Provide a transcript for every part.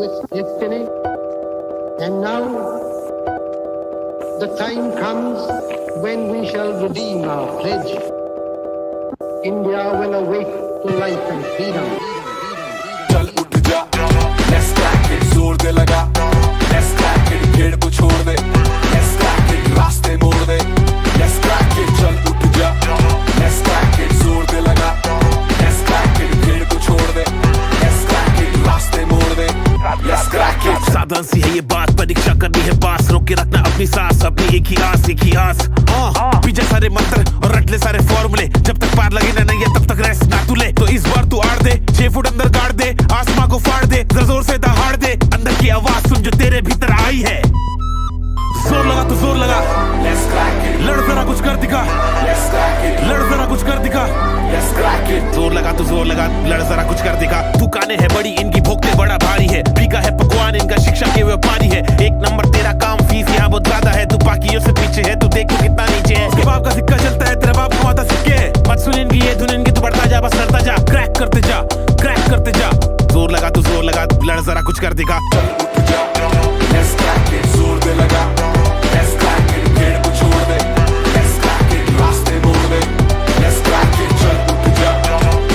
with destiny. And now the time comes when we shall redeem our pledge. India will awake to life and freedom. चल उठ जा, let's crack it, जोर दे लगा, let's crack it, भीड़ को छोड़ दे, let's crack it, रास्ते मोड़ दे, let's crack it, चल उठ जा, let's crack it, जोर दे लगा, let's crack it, भीड़ को छोड़ दे, let's crack it, रास्ते मोड़ दे, let's crack it. सावधान सी है ये बात, परीक्षा करनी है पास, रोक के रखना अपनी सांस, अपनी एक ही आस पीछे सारे मंत्र और रट ले सारे फॉर्मूले, जब तक पार लगे ना नहीं है तब तक रेस्ट ना तू ले, तो इस बार तू आड़ दे, 6 फुट अंदर गाड़ दे, आसमां को फाड़ दे, जरा जोर से दहाड़ दे, अंदर की आवाज सुन जो तेरे भीतर आई है, जोर लगा तो जोर लगा, Let's crack it, लड़ जरा कुछ कर दिखा, let's crack it, लड़ जरा कुछ कर दिखा, let's crack it. जोर लगा तो जोर लगा, लड़ जरा कुछ कर दिखा, तू काने है बड़ी इनकी भोगते बड़ा भारी है, बिका है पकवान इनका शिक्षा के व्यापारी है, एक नंबर तेरा काम फीस यहाँ बहुत ज्यादा है, तू बाकियों से पीछे है, तू देख तू कितना नीचे है, उसके बाप का सिक्का चलता है, तेरा बाप कमाता सिक्के है, मत सुन इनकी ये धुन इनकी, तू बढ़ता जा बस लड़ता जा, क्रैक करते जा, क्रैक करते जा, जोर लगा तो जोर लगा, लड़ जरा कुछ कर दिखा, Let's crack it, जोर दे लगा, let's crack it, भीड़ को छोड़ दे, let's crack it, रास्ते मोड़ दे, let's crack it, चल उठ जा,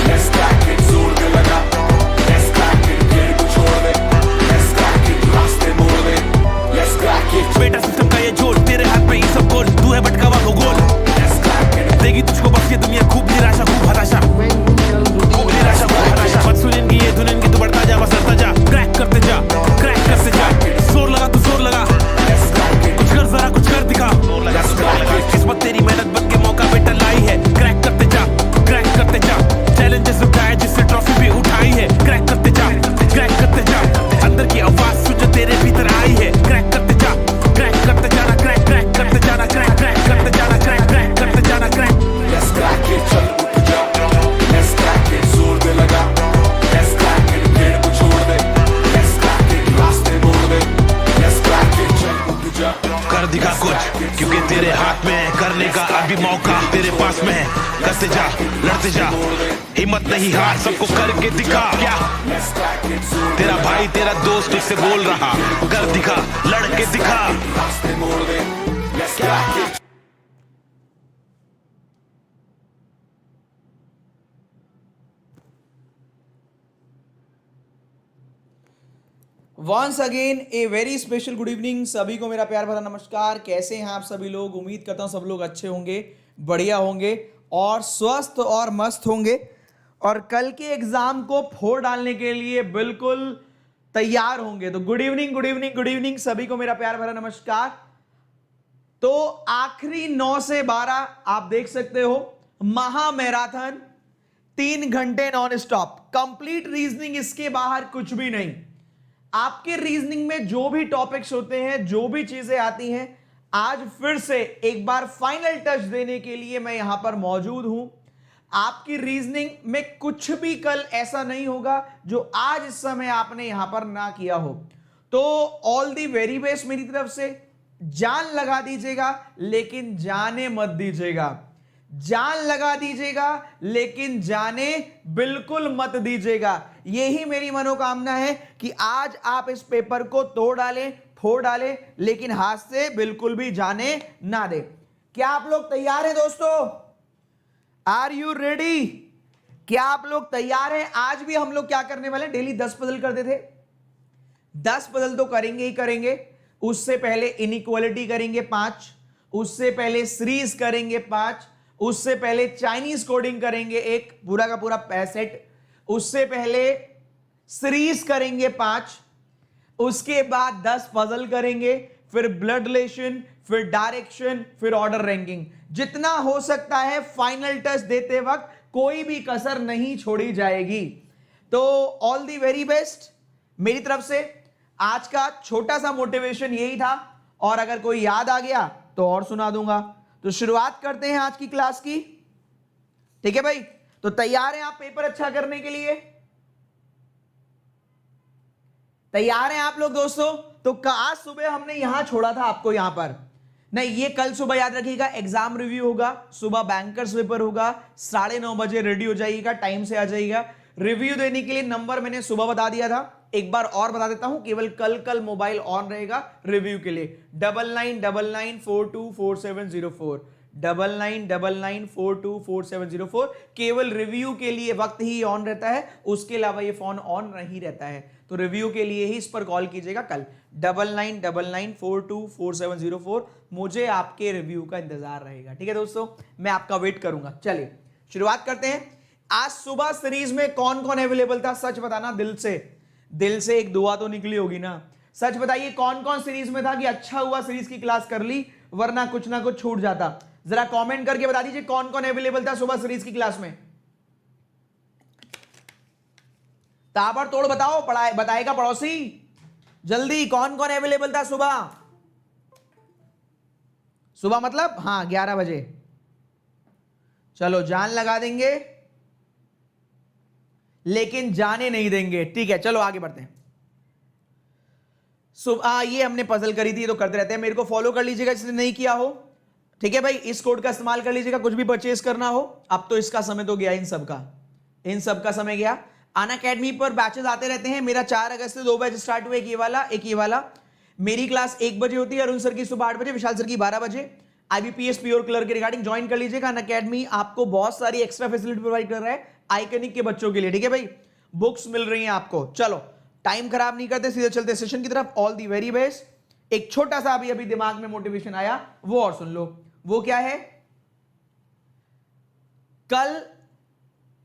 let's crack it, जोर दे लगा, let's crack it, भीड़ को छोड़ दे, let's crack it, रास्ते मोड़ दे, let's crack it. बेटा सिस्टम का ये जोड़, तेरे हाथ में ये सब गोल, तू है भटका हुआ भूगोल, Let's crack it, देगी तुझको बस ये दुनिया खूब निराशा खूब हताशा, When we shall खूब redeem निराशा खूब हताशा, मत सुन इनकी ये धुन इनकी, तू बढ़ता जा बस लड़ता जा, क्रैक करते जा, क्रैक करते जा, जोर लगा तो जोर लगा, let's crack it, कुछ कर जरा कुछ कर दिखा, जोर लगा तो जोर लगा, किस्मत तेरी मेहनत बन के मौका बेटा लाई है, क्रैक करते जा, क्रैक करते जा, चैलेंजेस उठाए जिससे ट्रॉफी भी उठाई है, क्रैक करते जा, क्रैक करते जा, अंदर की आवाज सुन जो तेरे भीतर आई है, क्रैक करते जा, क्रैक करते जाना, क्रैक क्रैक करते जाना, क्रैक क्रैक करते जाना, क्रैक क्रैक करते जाना, क्रैक let's crack it, चल उठ जा, let's crack it, जोर दे लगा, let's crack it, भीड़ को छोड़ दे, let's crack it, रास्ते मोड़ दे, let's crack it, चल उठ जा, कर दिखा कुछ, क्योंकि तेरे हाथ में है करने का अभी मौका तेरे पास में है, करते जा, लड़ते जा, हिम्मत नहीं हार, सबको करके दिखा, क्या let's crack it, जोर दे तेरा भाई तेरा दोस्त तुझसे बोल रहा, कर दिखा, लड़के दिखा, रास्ते मोड़ दे, let's crack it. Once again a very special good evening, सभी को मेरा प्यार भरा नमस्कार। कैसे हैं आप सभी लोग? उम्मीद करता हूं सब लोग अच्छे होंगे, बढ़िया होंगे और स्वस्थ और मस्त होंगे और कल के एग्जाम को फोड़ डालने के लिए बिल्कुल तैयार होंगे। तो good evening good evening good evening, सभी को मेरा प्यार भरा नमस्कार। तो आखिरी 9 से 12 आप देख सकते हो, महा मैराथन 3 घंटे नॉन स्टॉप, कंप्लीट रीजनिंग, इसके बाहर कुछ भी नहीं। आपके रीजनिंग में जो भी टॉपिक्स होते हैं, जो भी चीजें आती हैं, आज फिर से एक बार फाइनल टच देने के लिए मैं यहां पर मौजूद हूं। आपकी रीजनिंग में कुछ भी कल ऐसा नहीं होगा जो आज इस समय आपने यहां पर ना किया हो। तो ऑल दी वेरी बेस्ट मेरी तरफ से। जान लगा दीजिएगा लेकिन जाने मत दीजिएगा, जान लगा दीजिएगा लेकिन जाने बिल्कुल मत दीजिएगा। यही मेरी मनोकामना है कि आज आप इस पेपर को तोड़ डालें, फोड़ डालें, लेकिन हाथ से बिल्कुल भी जाने ना दे। क्या आप लोग तैयार हैं दोस्तों? Are you ready? क्या आप लोग तैयार हैं? आज भी हम लोग क्या करने वाले हैं? डेली 10 पजल करते थे, 10 पजल तो करेंगे ही करेंगे। उससे पहले इनइक्वालिटी करेंगे 5, उससे पहले सीरीज करेंगे 5, उससे पहले चाइनीज कोडिंग करेंगे एक पूरा का पूरा पैसेट, उससे पहले सीरीज करेंगे 5, उसके बाद 10 पजल करेंगे, फिर ब्लड रिलेशन, फिर डायरेक्शन, फिर ऑर्डर रैंकिंग। जितना हो सकता है फाइनल टच देते वक्त कोई भी कसर नहीं छोड़ी जाएगी। तो ऑल दी वेरी बेस्ट मेरी तरफ से। आज का छोटा सा मोटिवेशन यही था और अगर कोई याद आ गया तो और सुना दूंगा। तो शुरुआत करते हैं आज की क्लास की, ठीक है भाई? तो तैयार हैं आप पेपर अच्छा करने के लिए? तैयार हैं आप लोग दोस्तों? तो आज सुबह हमने यहां छोड़ा था आपको, यहां पर नहीं, ये कल सुबह याद रखिएगा, एग्जाम रिव्यू होगा, सुबह बैंकर्स पेपर होगा, 9:30 बजे रेडी हो जाइएगा, टाइम से आ जाइएगा। रिव्यू देने के लिए नंबर मैंने सुबह बता दिया था, एक बार और बता देता हूं, केवल कल मोबाइल ऑन रहेगा रिव्यू के लिए। 9999424704 9999424704 केवल रिव्यू के लिए वक्त ही ऑन रहता है, उसके अलावा ये फोन ऑन नहीं रहता है। तो रिव्यू के लिए ही इस पर कॉल कीजिएगा कल 9999424704। मुझे आपके रिव्यू का इंतजार रहेगा, ठीक है दोस्तों, मैं आपका वेट करूंगा। चलिए शुरुआत करते हैं। आज सुबह सीरीज में कौन कौन अवेलेबल था, सच बताना दिल से एक दुआ तो निकली होगी ना। सच बताइए कौन कौन सीरीज में था कि अच्छा हुआ सीरीज की क्लास कर ली, वरना कुछ ना कुछ छूट जाता। जरा कमेंट करके बता दीजिए कौन कौन अवेलेबल था सुबह सीरीज की क्लास में। ताबड़तोड़ बताओ, बताएगा पड़ोसी, जल्दी कौन कौन अवेलेबल था सुबह मतलब हाँ 11 बजे। चलो जान लगा देंगे लेकिन जाने नहीं देंगे, ठीक है। चलो आगे बढ़ते हैं। सुबह ये हमने पजल करी थी, तो करते रहते हैं। मेरे को फॉलो कर लीजिएगा जिसने नहीं किया हो, ठीक है भाई। इस कोड का इस्तेमाल कर लीजिएगा कुछ भी परचेज करना हो। अब तो इसका समय तो गया, इन सब का समय गया। अनअकैडमी पर बैचेस आते रहते हैं। मेरा 4 अगस्त से 2 बैच स्टार्ट हुए, एक ये वाला। मेरी क्लास 1 बजे होती है, अरुण सर की सुबह 8 बजे, विशाल सर की 12 बजे। IBPS प्योर क्लर्क के रिगार्डिंग ज्वाइन कर लीजिएगा। अनअकैडमी आपको बहुत सारी एक्स्ट्रा फैसिलिटी प्रोवाइड कर रहा है आइकनिक के बच्चों के लिए, ठीक है भाई। बुक्स मिल रही हैं आपको। चलो टाइम खराब नहीं करते, सीधे चलते सेशन की तरफ। All the very best. एक छोटा सा अभी दिमाग में मोटिवेशन आया, वो और सुन लो। वो क्या है, कल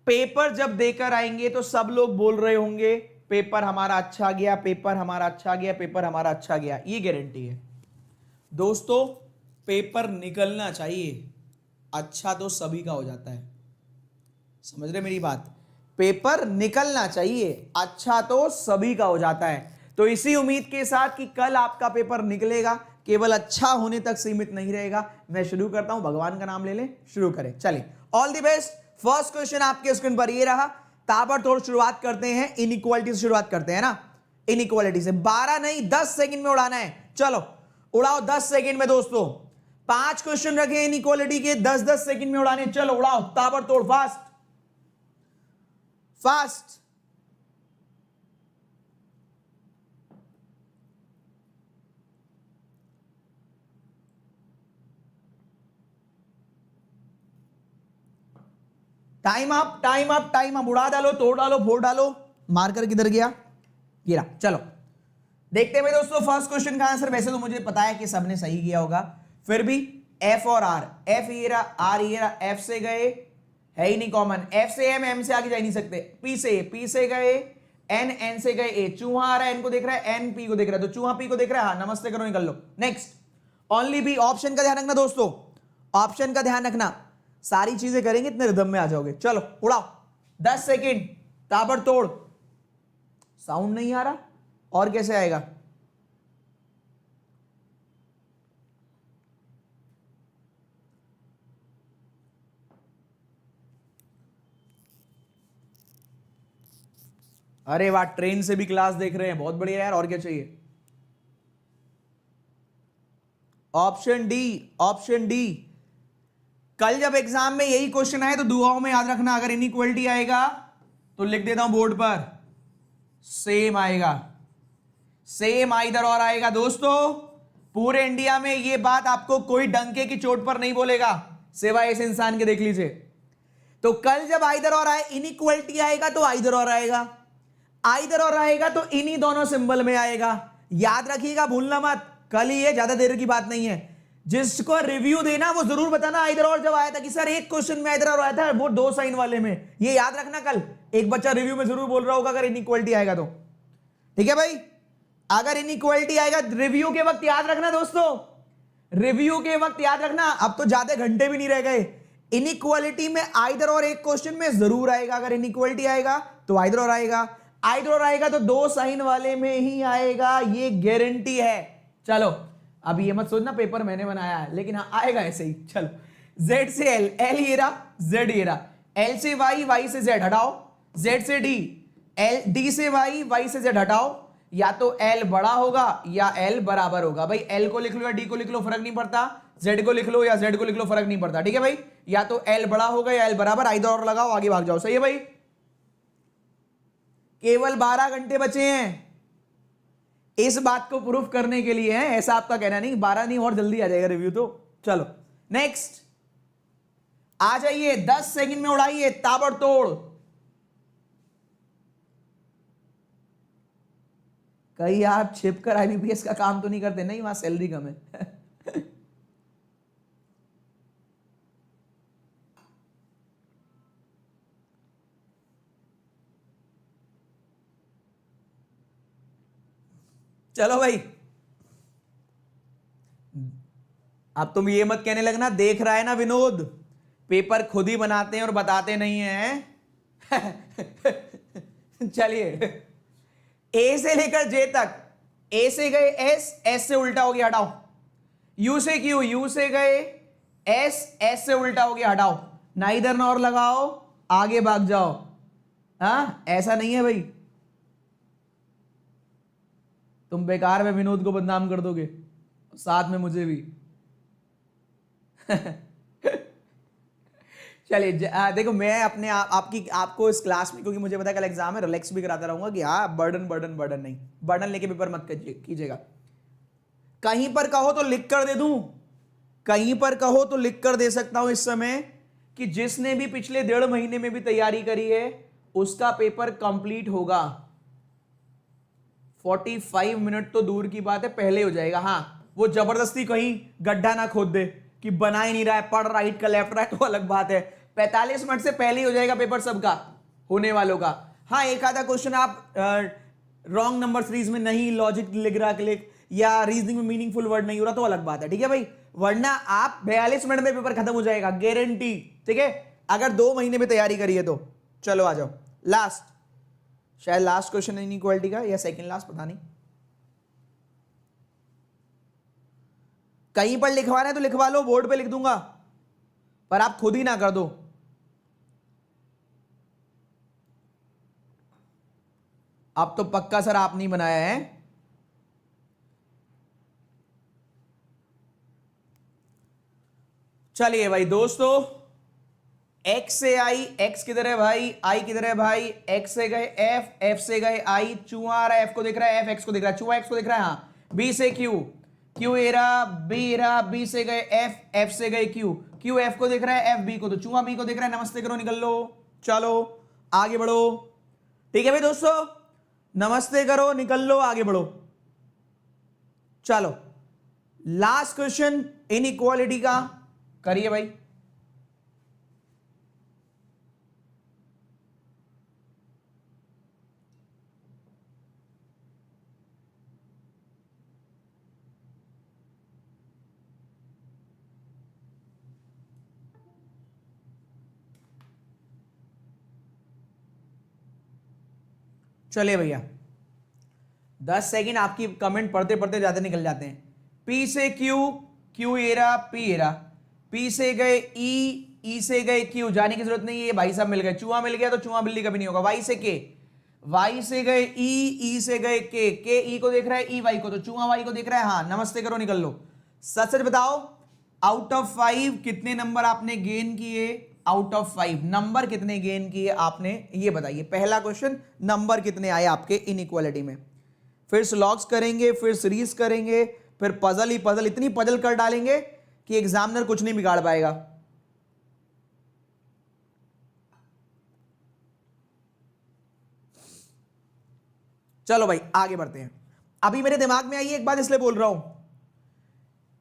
पेपर जब देकर आएंगे तो सब लोग बोल रहे होंगे पेपर हमारा अच्छा गया, पेपर हमारा अच्छा गया, पेपर हमारा अच्छा गया। ये गारंटी है दोस्तों, पेपर निकलना चाहिए। अच्छा तो सभी का हो जाता है, समझ रहे मेरी बात। पेपर निकलना चाहिए, अच्छा तो सभी का हो जाता है। तो इसी उम्मीद के साथ कि कल आपका पेपर निकलेगा, केवल अच्छा होने तक सीमित नहीं रहेगा, मैं शुरू करता हूं। भगवान का नाम ले लें, शुरू करें। चलिए all the best. First question आपके स्क्रीन पर ये रहा। ताबड़तोड़ शुरुआत करते हैं, इनइक्वालिटी से शुरुआत करते हैं ना। इनइक्वालिटी से 12 नहीं 10 सेकंड में उड़ाना है। चलो उड़ाओ 10 सेकंड में दोस्तों। 5 क्वेश्चन रखे इनइक्वालिटी के, 10-10 सेकंड में उड़ाने। चलो उड़ाओ ताबड़तोड़, फास्ट। Time up. उड़ा डालो, तोड़ डालो, फोड़ डालो। मार्कर किधर गया, गिरा। चलो देखते हैं दोस्तों फर्स्ट क्वेश्चन का आंसर। वैसे तो मुझे पता है कि सबने सही किया होगा, फिर भी एफ और आर, एफ ये रहा, आर ये रहा। एफ से गए, है ही नहीं कॉमन। एफ से एम से आगे जा नहीं सकते। पी से गए, एन से गए ए। चूहा आ रहा है, एन को देख रहा है, एन पी को देख रहा है, तो चूहा पी को देख रहा है। हाँ नमस्ते करो, निकल लो। Next only B. ऑप्शन का ध्यान रखना दोस्तों, ऑप्शन का ध्यान रखना। सारी चीजें करेंगे इतने रिदम में आ जाओगे। चलो उड़ाओ 10 सेकेंड, ताबड़तोड़। साउंड नहीं आ रहा, और कैसे आएगा। अरे वाह, ट्रेन से भी क्लास देख रहे हैं, बहुत बढ़िया यार। और क्या चाहिए। Option D. कल जब एग्जाम में यही क्वेश्चन आए तो दुआओं में याद रखना, अगर इनइक्वालिटी आएगा तो लिख देता हूं बोर्ड पर, सेम आएगा। सेम आइदर और आएगा दोस्तों। पूरे इंडिया में ये बात आपको कोई डंके की चोट पर नहीं बोलेगा, सिवाय इस इंसान के, देख लीजिए। तो कल जब आइदर और आए, इनइक्वालिटी आएगा तो आइदर और आएगा, आइदर और आएगा तो इन्हीं दोनों सिंबल में आएगा। याद रखिएगा, भूलना मत। कल ही है, ज्यादा देर की बात नहीं है। जिसको रिव्यू देना वो जरूर बताना आइदर और जब आया था कि सर एक क्वेश्चन में आइदर और आया था, वो 2 साइन वाले में। ये याद रखना, कल एक बच्चा रिव्यू में जरूर बोल रहा होगा अगर इनइक्वालिटी आएगा तो, ठीक है भाई। अगर इनइक्वालिटी आएगा रिव्यू के वक्त याद रखना दोस्तों, रिव्यू के वक्त याद रखना। अब तो ज्यादा घंटे भी नहीं रह गए। इनइक्वालिटी में आइदर और एक क्वेश्चन में जरूर आएगा। अगर इनइक्वालिटी आएगा तो आइदर और आएगा, आइदर और आएगा तो 2 साइन वाले में ही आएगा, ये गारंटी है। चलो अब ये मत सोचना पेपर मैंने बनाया है, लेकिन हाँ आएगा ऐसे ही। चलो Z से L, L ये रहा, Z ये रहा। L से Y, Y से Z हटाओ। Z से D, D से Y, Y से Z हटाओ। या तो L बड़ा होगा या L बराबर होगा। भाई L को लिख लो या D को लिख लो, फर्क नहीं पड़ता। Z को लिख लो या Z को लिख लो, फर्क नहीं पड़ता, ठीक है भाई। या तो L बड़ा होगा या L बराबर, आइदर और लगाओ, आगे भाग जाओ। सही है भाई। केवल 12 घंटे बचे हैं इस बात को प्रूफ करने के लिए है, ऐसा आपका कहना नहीं, 12 नहीं और जल्दी आ जाएगा रिव्यू तो। चलो नेक्स्ट आ जाइए, 10 सेकंड में उड़ाइए ताबड़तोड़। कहीं आप छिपकर आईबीपीएस का काम तो नहीं करते? नहीं, वहां सैलरी कम है। चलो भाई, अब तुम ये मत कहने लगना, देख रहा है ना विनोद, पेपर खुद ही बनाते हैं और बताते नहीं हैं। चलिए, ए से लेकर जे तक, ए से गए एस, एस से उल्टा हो गया हटाओ। यू से क्यू, यू से गए एस, एस से उल्टा हो गया हटाओ। ना इधर ना और लगाओ, आगे भाग जाओ। हाँ, ऐसा नहीं है भाई, तुम बेकार में विनोद को बदनाम कर दोगे, साथ में मुझे भी। चलिए देखो, मैं अपने आपको इस क्लास में, क्योंकि मुझे पता है कल एग्जाम है, रिलैक्स भी कराता रहूंगा कि हाँ बर्डन बर्डन बर्डन नहीं, बर्डन लेके पेपर मत कीजिएगा। कहीं पर कहो तो लिख कर दे दूं, कहीं पर कहो तो लिख कर दे सकता हूं इस समय कि जिसने भी पिछले 1.5 महीने में भी तैयारी करी है उसका पेपर कंप्लीट होगा। 45 मिनट तो दूर की बात है, पहले हो जाएगा। हाँ, वो जबरदस्ती कहीं गड्ढा ना खोद दे कि बना ही नहीं रहा है, पढ़ राइट का लेफ्ट राइट, वो अलग बात है। 45 मिनट से पहले ही हो जाएगा पेपर सबका, होने वालों का। हाँ, एक आधा क्वेश्चन आप रॉन्ग नंबर सीरीज में नहीं, लॉजिक लिख रहा क्लिक, या रीजनिंग में मीनिंगफुल वर्ड नहीं हो रहा तो अलग बात है, ठीक है भाई। वरना आप 42 मिनट में पेपर खत्म हो जाएगा, गारंटी, ठीक है, अगर 2 महीने में तैयारी करी है तो। चलो आ जाओ, लास्ट, शायद लास्ट क्वेश्चन इनइक्वालिटी का, या सेकंड लास्ट, पता नहीं। कहीं पर लिखवाना है तो लिखवा लो, बोर्ड पे लिख दूंगा, पर आप खुद ही ना कर दो। अब तो पक्का सर आपने बनाया है। चलिए भाई दोस्तों, एक्स से आई, एक्स किधर है भाई, आई किधर है भाई, एक्स से गए एफ, एफ से गए आई, चूहा आ रहा है, एफ को दिख रहा है, एफ एक्स को दिख रहा है, चूहा एक्स को दिख रहा है। हाँ, बी से क्यू, क्यू ए रहा, बी रहा, बी से गए एफ, एफ से गए क्यू, क्यू एफ को दिख रहा है, एफ बी को, तो चूहा बी को दिख रहा है। नमस्ते करो, निकल लो, चलो आगे बढ़ो, ठीक है भाई दोस्तों, नमस्ते करो, निकल लो, आगे बढ़ो। चलो लास्ट क्वेश्चन इनइक्वालिटी का करिए भाई। चलिए भैया, 10 सेकंड आपकी कमेंट पढ़ते पढ़ते ज्यादा निकल जाते हैं। पी से Q, Q era, P era, P से गए ई से गए क्यू, जाने की जरूरत नहीं है, भाई साहब मिल गए। चूहा मिल गया तो चूहा बिल्ली कभी नहीं होगा। वाई से के, वाई से गए ई से गए के ई को देख रहा है, ई वाई को, तो चूहा वाई को देख रहा है। हाँ, नमस्ते करो, निकल लो। सच सच बताओ, आउट ऑफ 5 कितने नंबर आपने गेन किए? आउट ऑफ 5 नंबर कितने गेन किए आपने, ये बताइए। पहला क्वेश्चन, नंबर कितने आए आपके इनइक्वालिटी में। फिर स्लॉग्स करेंगे, फिर सीरीज करेंगे, फिर पजल ही पजल, इतनी पजल कर डालेंगे कि एग्जामिनर कुछ नहीं बिगाड़ पाएगा। चलो भाई आगे बढ़ते हैं। अभी मेरे दिमाग में आई एक बात, इसलिए बोल रहा हूं,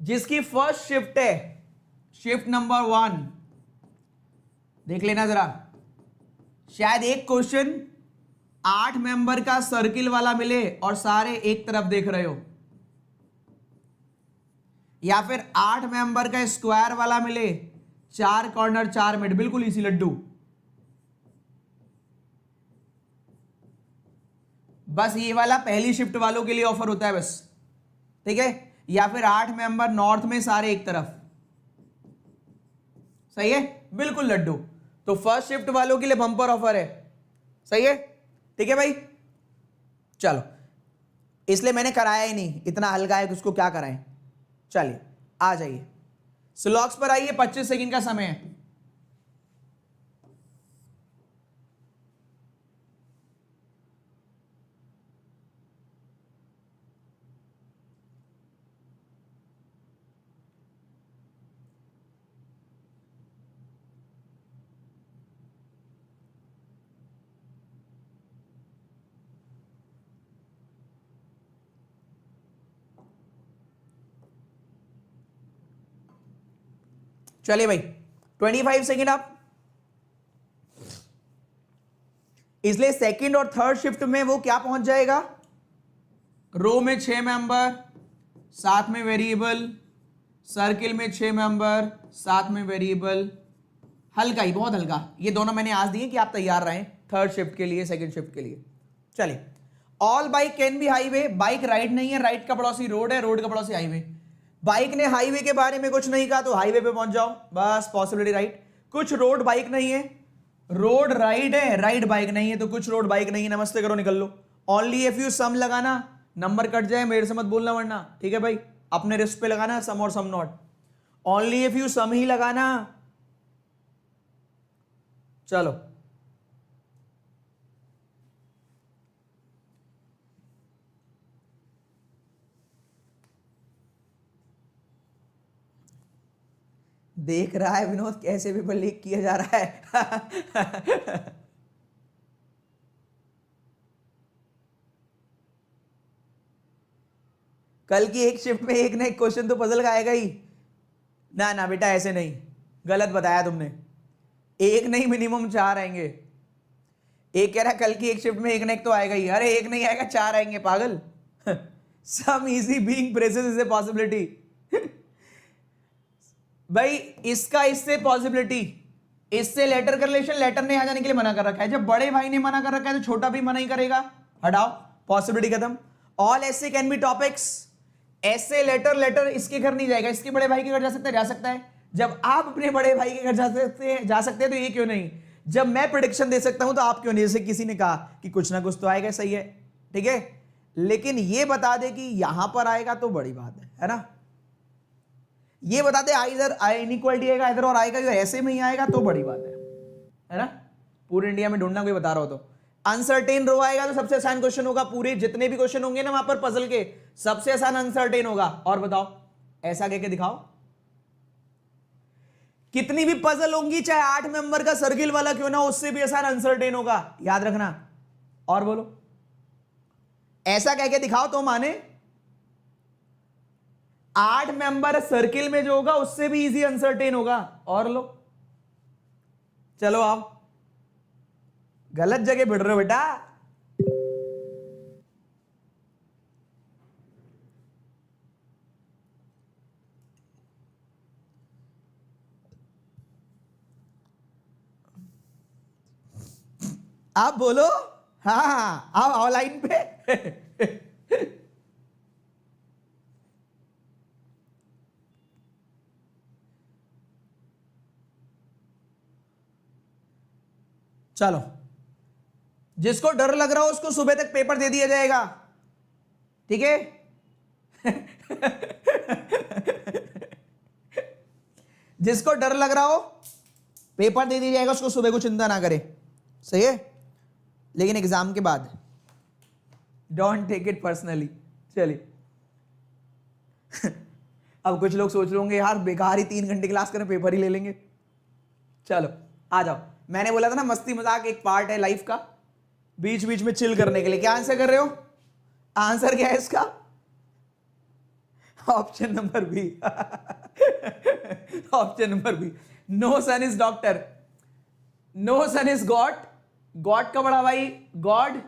जिसकी फर्स्ट शिफ्ट है, शिफ्ट नंबर 1, देख लेना जरा। शायद एक क्वेश्चन 8 मेंबर का सर्किल वाला मिले और सारे एक तरफ देख रहे हो, या फिर 8 मेंबर का स्क्वायर वाला मिले, 4 कॉर्नर 4 मिड, बिल्कुल इसी लड्डू। बस ये वाला पहली शिफ्ट वालों के लिए ऑफर होता है बस, ठीक है। या फिर 8 मेंबर नॉर्थ में सारे एक तरफ, सही है, बिल्कुल लड्डू। तो फर्स्ट शिफ्ट वालों के लिए बम्पर ऑफर है, सही है, ठीक है भाई। चलो, इसलिए मैंने कराया ही नहीं, इतना हल्का है कि उसको क्या कराएं। चलिए आ जाइए, स्लॉग्स पर आइए, 25 सेकंड का समय है। चलिए भाई 25 सेकेंड आप। इसलिए सेकंड और थर्ड शिफ्ट में वो क्या पहुंच जाएगा, रो में 6 मेंबर, साथ में वेरिएबल, सर्किल में 6 मेंबर, साथ में वेरिएबल। हल्का ही, बहुत हल्का। ये दोनों मैंने आज दिए कि आप तैयार रहें थर्ड शिफ्ट के लिए, सेकंड शिफ्ट के लिए। चलिए, all bike can be highway. Bike ride नहीं है, राइड का पड़ोसी रोड है, रोड का पड़ोसी हाईवे। बाइक ने हाईवे के बारे में कुछ नहीं कहा तो हाईवे पे पहुंच जाओ, बस पॉसिबिलिटी राइट। कुछ रोड बाइक नहीं है, रोड राइड है, राइड बाइक नहीं है, तो कुछ रोड बाइक नहीं है, नमस्ते करो निकल लो। ओनली इफ यू सम लगाना, नंबर कट जाए मेरे से मत बोलना वरना, ठीक है भाई, अपने रिस्क पे लगाना सम और some not. Only if you some ही लगाना। चलो देख रहा है विनोद कैसे पेपर लीक किया जा रहा है। कल की एक शिफ्ट में एक ना एक क्वेश्चन तो पजल का आएगा ही। ना ना बेटा ऐसे नहीं, गलत बताया तुमने। एक नहीं मिनिमम 4 आएंगे। एक कह रहा कल की एक शिफ्ट में एक ना एक तो आएगा ही। अरे एक नहीं आएगा, 4 आएंगे पागल। Some easy being present is a possibility. भाई इसका इससे पॉसिबिलिटी, इससे लेटर कर रिलेशन, लेटर ने आ जाने के लिए मना कर रखा है। जब बड़े भाई ने मना कर रखा है तो छोटा भी मना ही करेगा। हटाओ, पॉसिबिलिटी खत्म। ऑल ऐसे कैन बी टॉपिक्स। ऐसे लेटर, लेटर इसके घर नहीं जाएगा, इसके बड़े भाई के घर जा सकता है, जा सकता है। जब आप अपने बड़े भाई के घर जा सकते हैं तो ये क्यों नहीं? जब मैं प्रेडिक्शन दे सकता हूं तो आप क्यों नहीं? जैसे किसी ने कहा कि कुछ ना कुछ तो आएगा, सही है, ठीक है, लेकिन ये बता दे कि यहां पर आएगा तो बड़ी बात है ना। ये बता दे इधर इनइक्वालिटी आएगा इधर और आएगा, ऐसे में ही आएगा तो बड़ी बात है ना। पूरे इंडिया में ढूंढना कोई बता रहा हो तो। अनसर्टेन रो आएगा तो सबसे आसान क्वेश्चन होगा। पूरे जितने भी क्वेश्चन होंगे ना वहां पर पजल के, सबसे आसान अनसर्टेन होगा। और बताओ, ऐसा कह के दिखाओ। कितनी भी पजल होंगी, चाहे 8 मेंबर का सर्किल वाला क्यों ना, उससे भी आसान अनसर्टेन होगा, याद रखना। और बोलो, ऐसा कह के दिखाओ तो माने। 8 मेंबर सर्किल में जो होगा उससे भी इजी अनसर्टेन होगा। और लो, चलो आओ। गलत जगह बढ़ रहे हो बेटा। आप बोलो। हाँ आओ लाइन पे। चलो, जिसको डर लग रहा हो उसको सुबह तक पेपर दे दिया जाएगा, ठीक है। जिसको डर लग रहा हो पेपर दे दिया जाएगा, उसको सुबह को चिंता ना करे, सही है, लेकिन एग्जाम के बाद। Don't take it personally. चलिए, अब कुछ लोग सोच रहे होंगे यार बेकार ही 3 घंटे क्लास करें, पेपर ही ले लेंगे। चलो आ जाओ। मैंने बोला था ना मस्ती मजाक एक पार्ट है लाइफ का, बीच बीच में चिल करने के लिए। क्या आंसर कर रहे हो? आंसर क्या है इसका? Option number B. Option number B. No son is doctor, no son is God. God का बड़ा भाई गॉड,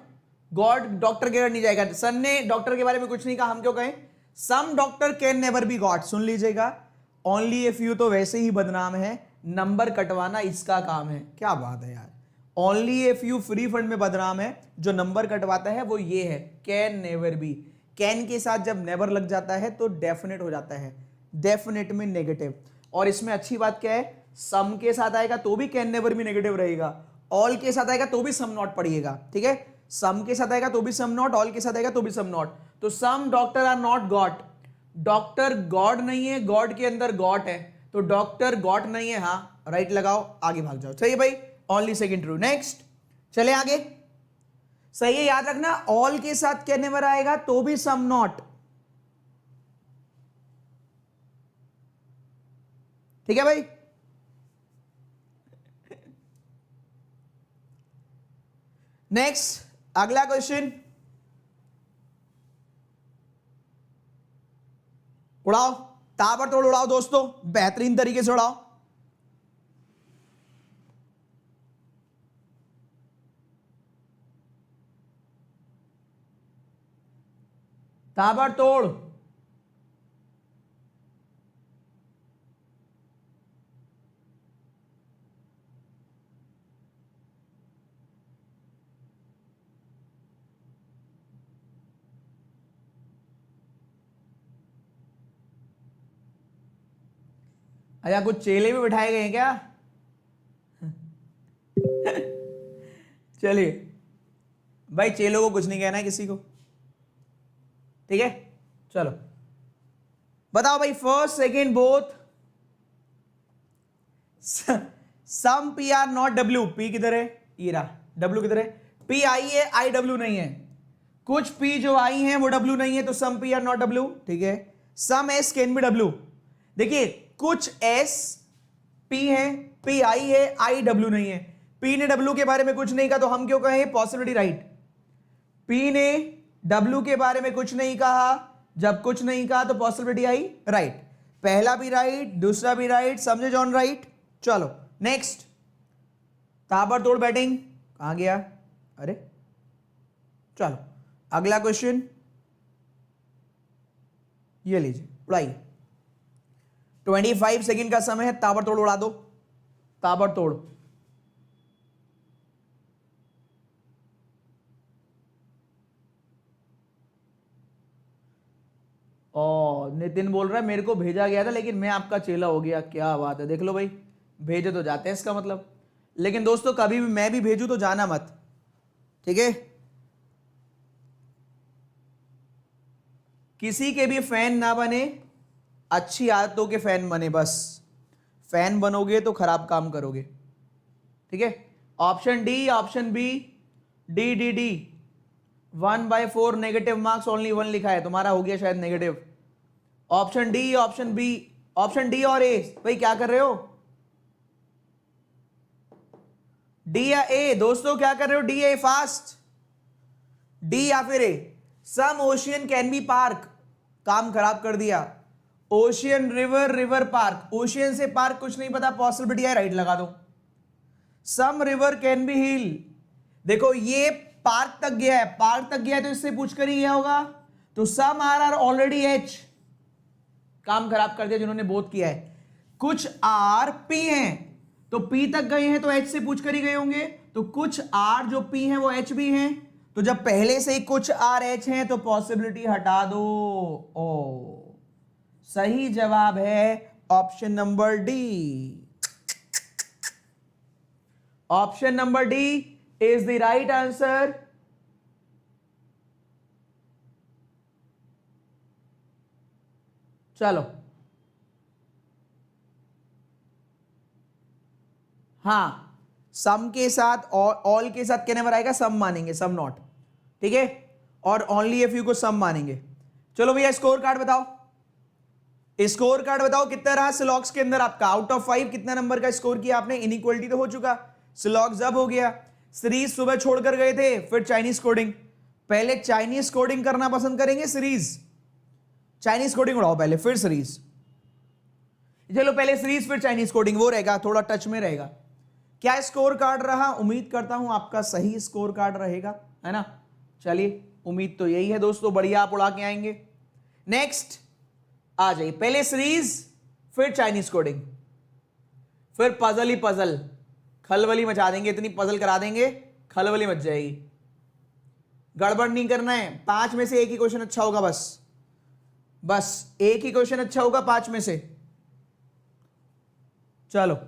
गॉड डॉक्टर के घर नहीं जाएगा। सन ने डॉक्टर के बारे में कुछ नहीं कहा, हम क्यों कहें? Some doctor can never be God. सुन लीजिएगा, ओनली ए फ्यू तो वैसे ही बदनाम है, नंबर कटवाना इसका काम है। क्या बात है यार, only a few free fund में बदनाम है, जो नंबर कटवाता है वो ये है, कैन नेवर बी। कैन के साथ जब नेवर लग जाता है तो डेफिनेट हो जाता है, डेफिनेट में नेगेटिव। और इसमें अच्छी बात क्या है, सम के साथ आएगा तो भी कैन नेवर भी नेगेटिव रहेगा, ऑल के साथ आएगा तो भी सम नॉट पड़िएगा, ठीक है। सम के साथ आएगा तो भी सम नॉट, ऑल के साथ आएगा तो भी सम नॉट। तो some doctor are not God. Doctor God नहीं है, गॉड के अंदर गॉट है, तो डॉक्टर गॉड नहीं है। हाँ राइट लगाओ, आगे भाग जाओ। सही है भाई, ओनली सेकंड ट्रू। नेक्स्ट चले आगे। सही है, याद रखना, ऑल के साथ क्या नेवर आएगा तो भी सम नॉट, ठीक है भाई। नेक्स्ट अगला क्वेश्चन, उड़ाओ, ताबड़तोड़ उड़ाओ दोस्तों, बेहतरीन तरीके से उड़ाओ। ताबड़तोड़। अच्छा, कुछ चेले भी बिठाए गए हैं क्या? चलिए भाई, चेलों को कुछ नहीं कहना है किसी को, ठीक है। चलो बताओ भाई, first second both some P are not W. P किधर है? ये रहा। डब्ल्यू किधर है? पी आई है, आई डब्ल्यू नहीं है। कुछ पी जो आई हैं वो डब्ल्यू नहीं है, तो सम पी आर नॉट डब्ल्यू, ठीक है। सम एस कैन बी डब्ल्यू। देखिए, कुछ एस पी है, पी आई है, आई डब्ल्यू नहीं है। पी ने डब्ल्यू के बारे में कुछ नहीं कहा, तो हम क्यों कहें पॉसिबिलिटी राइट। पी ने डब्ल्यू के बारे में कुछ नहीं कहा, जब कुछ नहीं कहा तो पॉसिबिलिटी आई राइट। पहला भी राइट, दूसरा भी राइट, समझे जॉन राइट। चलो नेक्स्ट, ताबड़तोड़ बैटिंग। कहां गया? अरे चलो अगला क्वेश्चन, ये लीजिए, उड़ाइए। 25 सेकेंड का समय है, ताबड़तोड़ उड़ा दो। ताबड़तोड़। और नितिन बोल रहा है मेरे को भेजा गया था लेकिन मैं आपका चेला हो गया। क्या बात है, देख लो भाई, भेजे तो जाते हैं इसका मतलब। लेकिन दोस्तों कभी भी मैं भी भेजूं तो जाना मत, ठीक है। किसी के भी फैन ना बने, अच्छी आदतों के फैन बने बस। फैन बनोगे तो खराब काम करोगे, ठीक है। Option D, option B, D D D. 1/4 negative marks, only 1 लिखा है, तुम्हारा हो गया शायद negative. Option D, option B, option D और ए। भाई क्या कर रहे हो? डी या ए? दोस्तों क्या कर रहे हो? D A? फास्ट, डी या फिर ए? सम ओशियन कैन बी पार्क। काम खराब कर दिया। Ocean, river, river park. Ocean से पार्क कुछ नहीं पता, पॉसिबिलिटी है राइट लगा दो। सम रिवर कैन बी हिल। देखो ये पार्क तक गया है, पार्क तक गया है तो इससे पूछ कर ही गया होगा। तो सम आर ऑलरेडी एच। काम खराब कर दिया जिन्होंने बोध किया है। कुछ आर पी हैं तो पी तक गए हैं तो एच से पूछ कर ही गए होंगे। तो कुछ आर जो पी हैं वो एच भी हैं। तो जब पहले से ही कुछ आर एच हैं तो पॉसिबिलिटी हटा दो। ओ सही जवाब है option number D. Option number D is the right answer. चलो हाँ, सम के साथ और ऑल के साथ क्या नंबर आएगा? सम मानेंगे, सम नॉट, ठीक है। और ओनली इफ यू को सम मानेंगे। चलो भैया स्कोर कार्ड बताओ। स्कोर कार्ड बताओ कितना रहा सिलॉक्स के अंदर आपका? आउट ऑफ 5 कितना नंबर का स्कोर किया आपने? इनइक्वालिटी तो हो चुका, सिलॉक्स अब हो गया। सीरीज सुबह छोड़कर गए थे, फिर चाइनीज कोडिंग। पहले चाइनीज कोडिंग करना पसंद करेंगे, सीरीज? चाइनीज कोडिंग उड़ाओ पहले, फिर सीरीज। चलो पहले सीरीज फिर चाइनीज कोडिंग, वो रहेगा, थोड़ा टच में रहेगा। क्या स्कोर कार्ड रहा? उम्मीद करता हूं आपका सही स्कोर कार्ड रहेगा, है ना। चलिए उम्मीद तो यही है दोस्तों, बढ़िया आप उड़ा के आएंगे। नेक्स्ट आ जाइए, पहले सीरीज फिर चाइनीज कोडिंग, फिर पजल ही पजल। खलबली मचा देंगे, इतनी पजल करा देंगे खलबली मच जाएगी। गड़बड़ नहीं करना है, 5 में से एक ही क्वेश्चन अच्छा होगा, बस एक ही क्वेश्चन अच्छा होगा 5 में से। चलो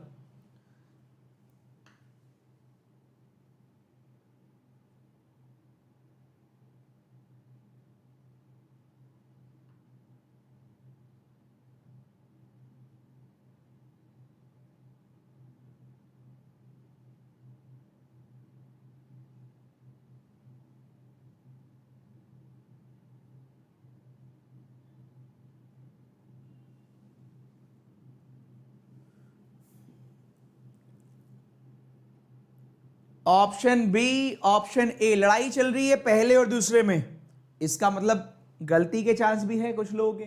ऑप्शन बी, ऑप्शन ए, लड़ाई चल रही है पहले और दूसरे में। इसका मतलब गलती के चांस भी है कुछ लोगों के।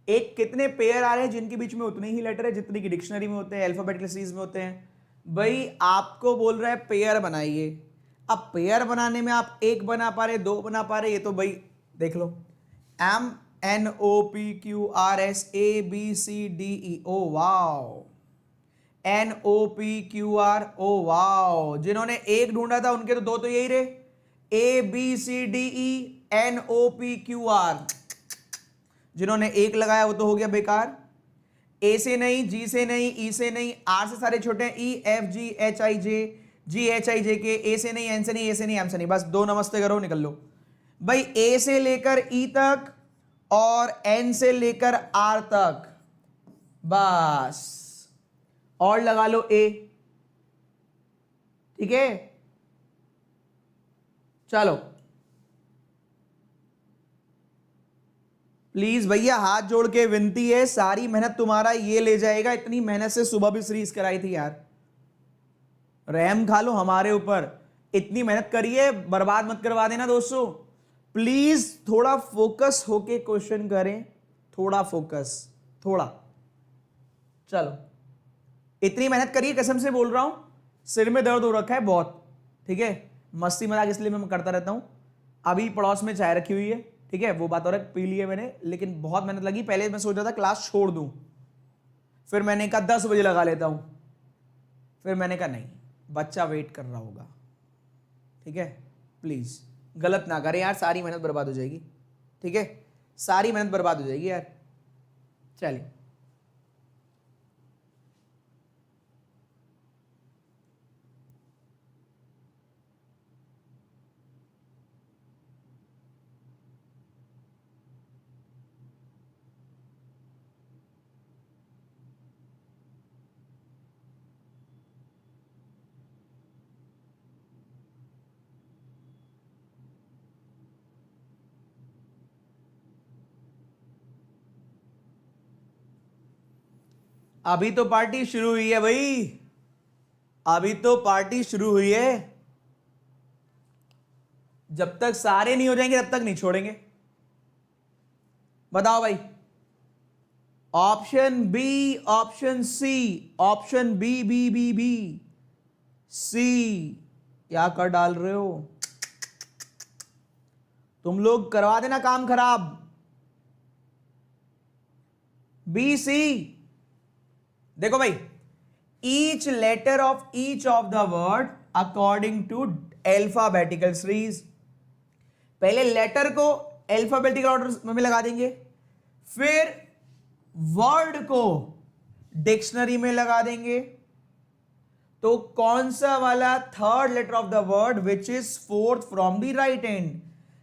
एक कितने पेयर आ रहे हैं जिनके बीच में उतने ही लेटर है जितने की डिक्शनरी में होते हैं, अल्फाबेटिकल सीरीज में होते हैं। भाई आपको बोल रहा है पेयर बनाइए। अब पेयर बनाने में आप 1 बना पा रहे, 2 बना पा रहे, ये तो भाई देख लो। MNOPQRSABCDE, oh wow, NOPQR, oh wow. जिन्होंने एक ढूंढा था उनके तो दो तो यही रहे, ABCDE NOPQR। जिन्होंने एक लगाया वो तो हो गया बेकार। ए से नहीं, जी से नहीं, ई से नहीं, आर से सारे छोटे हैं, E F G H I J, G H I J K, A से नहीं, एन से नहीं, ए से नहीं, एम से नहीं, बस दो नमस्ते करो निकल लो भाई। ए से लेकर ई तक और एन से लेकर आर तक, बस और लगा लो ए, ठीक है। चलो प्लीज भैया हाथ जोड़ के विनती है, सारी मेहनत तुम्हारा ये ले जाएगा। इतनी मेहनत से सुबह भी सीरीज कराई थी यार, रहम खा लो हमारे ऊपर। इतनी मेहनत करिए, बर्बाद मत करवा देना दोस्तों। प्लीज थोड़ा फोकस होके क्वेश्चन करें, थोड़ा फोकस, थोड़ा। चलो इतनी मेहनत करिए, कसम से बोल रहा हूं, सिर में दर्द हो रखा है बहुत, ठीक है। मस्ती मजाक इसलिए मैं करता रहता हूं। अभी पड़ोस में चाय रखी हुई है, ठीक है, वो बात और पी ली है मैंने, लेकिन बहुत मेहनत लगी। पहले मैं सोच रहा था क्लास छोड़ दूं, फिर मैंने कहा 10 बजे लगा लेता हूं, फिर मैंने कहा नहीं, बच्चा वेट कर रहा होगा, ठीक है। प्लीज गलत ना करें यार, सारी मेहनत बर्बाद हो जाएगी, ठीक है, सारी मेहनत बर्बाद हो जाएगी यार। चलिए अभी तो पार्टी शुरू हुई है भाई, अभी तो पार्टी शुरू हुई है। जब तक सारे नहीं हो जाएंगे तब तक नहीं छोड़ेंगे। बताओ भाई, option B, option C, option B B B B C, क्या कर डाल रहे हो तुम लोग? करवा देना काम खराब। बी सी, देखो भाई, each letter of each of the word according to alphabetical series. पहले लेटर को अल्फाबेटिकल ऑर्डर में लगा देंगे, फिर वर्ड को डिक्शनरी में लगा देंगे। तो कौन सा वाला third letter of the word which is fourth from the right end?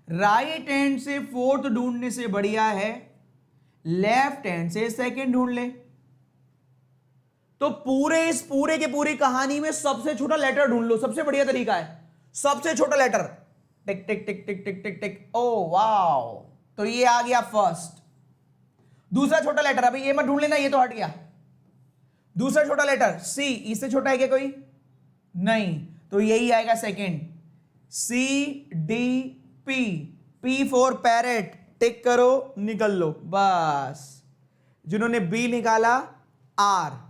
Right hand से फोर्थ ढूंढने से बढ़िया है लेफ्ट हैंड से सेकंड ढूंढ ले। तो इस पूरे के पूरी कहानी में सबसे छोटा लेटर ढूंढ लो, सबसे बढ़िया तरीका है, सबसे छोटा लेटर। टिक टिक टिक टिक टिक टिक टिक, ओ वाओ, तो ये आ गया फर्स्ट। दूसरा छोटा लेटर, अभी ये मत ढूंढ लेना, ये तो हट गया। दूसरा छोटा लेटर सी, इससे छोटा है क्या कोई? नहीं, तो यही आएगा second. C D P, P for parrot, tick करो निकल लो बस। जिन्होंने बी निकाला, आर,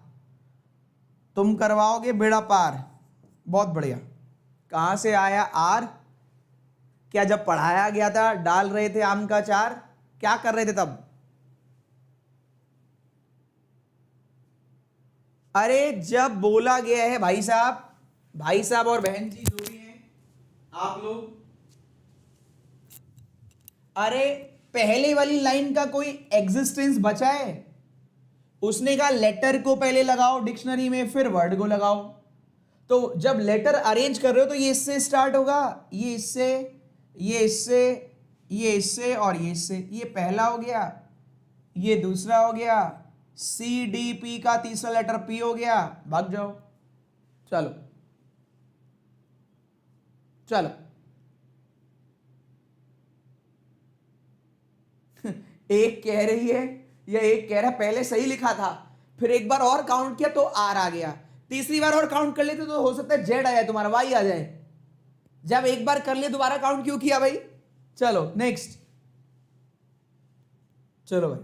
तुम करवाओगे बेड़ा पार, बहुत बढ़िया। कहां से आया आर? क्या जब पढ़ाया गया था डाल रहे थे आम का अचार? क्या कर रहे थे तब? अरे जब बोला गया है भाई साहब और बहन जी जो भी हैं आप लोग, अरे पहले वाली लाइन का कोई एग्जिस्टेंस बचा है? उसने कहा लेटर को पहले लगाओ डिक्शनरी में, फिर वर्ड को लगाओ। तो जब लेटर अरेंज कर रहे हो तो ये इससे स्टार्ट होगा, ये इससे, ये इससे, ये इससे और ये इससे। ये पहला हो गया, ये दूसरा हो गया, सी डी पी का तीसरा लेटर पी हो गया। भाग जाओ, चलो चलो। एक कह रही है या एक कह रहा है पहले सही लिखा था, फिर एक बार और काउंट किया तो आर आ गया, तीसरी बार और काउंट कर लेते तो हो सकता है जेड आ जाए, तुम्हारा वाई आ जाए। जब एक बार कर लिए दोबारा काउंट क्यों किया भाई? चलो नेक्स्ट, चलो भाई।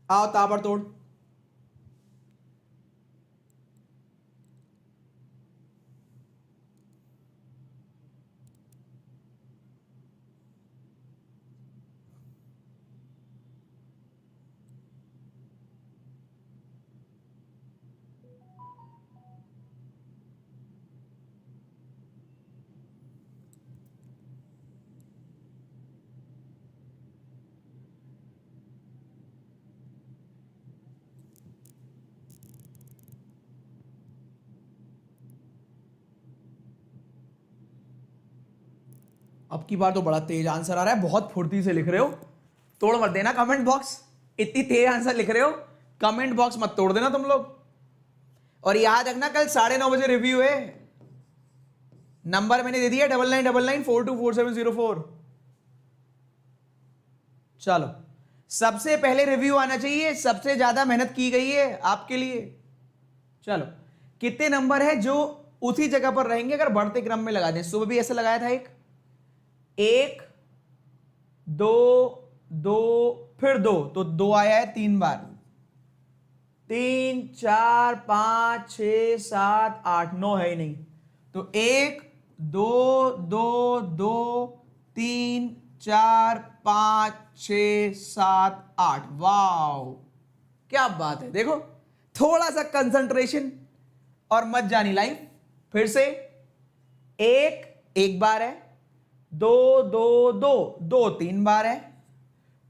आओ ताबड़तोड़। अब की बार तो बड़ा तेज आंसर आ रहा है, बहुत फुर्ती से लिख रहे हो, तोड़ मत देना कमेंट बॉक्स। इतनी तेज आंसर लिख रहे हो, कमेंट बॉक्स मत तोड़ देना तुम लोग। और याद रखना कल 9:30 बजे रिव्यू है। नंबर मैंने दे दिया 9999424704। चलो, सबसे पहले रिव्यू आना चाहिए, सबसे ज्यादा मेहनत की गई है आपके लिए। चलो, कितने नंबर है जो उसी जगह पर रहेंगे अगर बढ़ते क्रम में लगा दें? सुबह भी ऐसे लगाया था, एक दो दो फिर दो, तो 2 आया है 3 बार। 3 4 5 6 7 8 9 है ही नहीं, तो 1 2 2 2 3 4 5 6 7 8। वाओ, क्या बात है। देखो, थोड़ा सा कंसंट्रेशन और मत जानी लाइफ। फिर से, एक बार है, 2 2 2 2 3 बार है,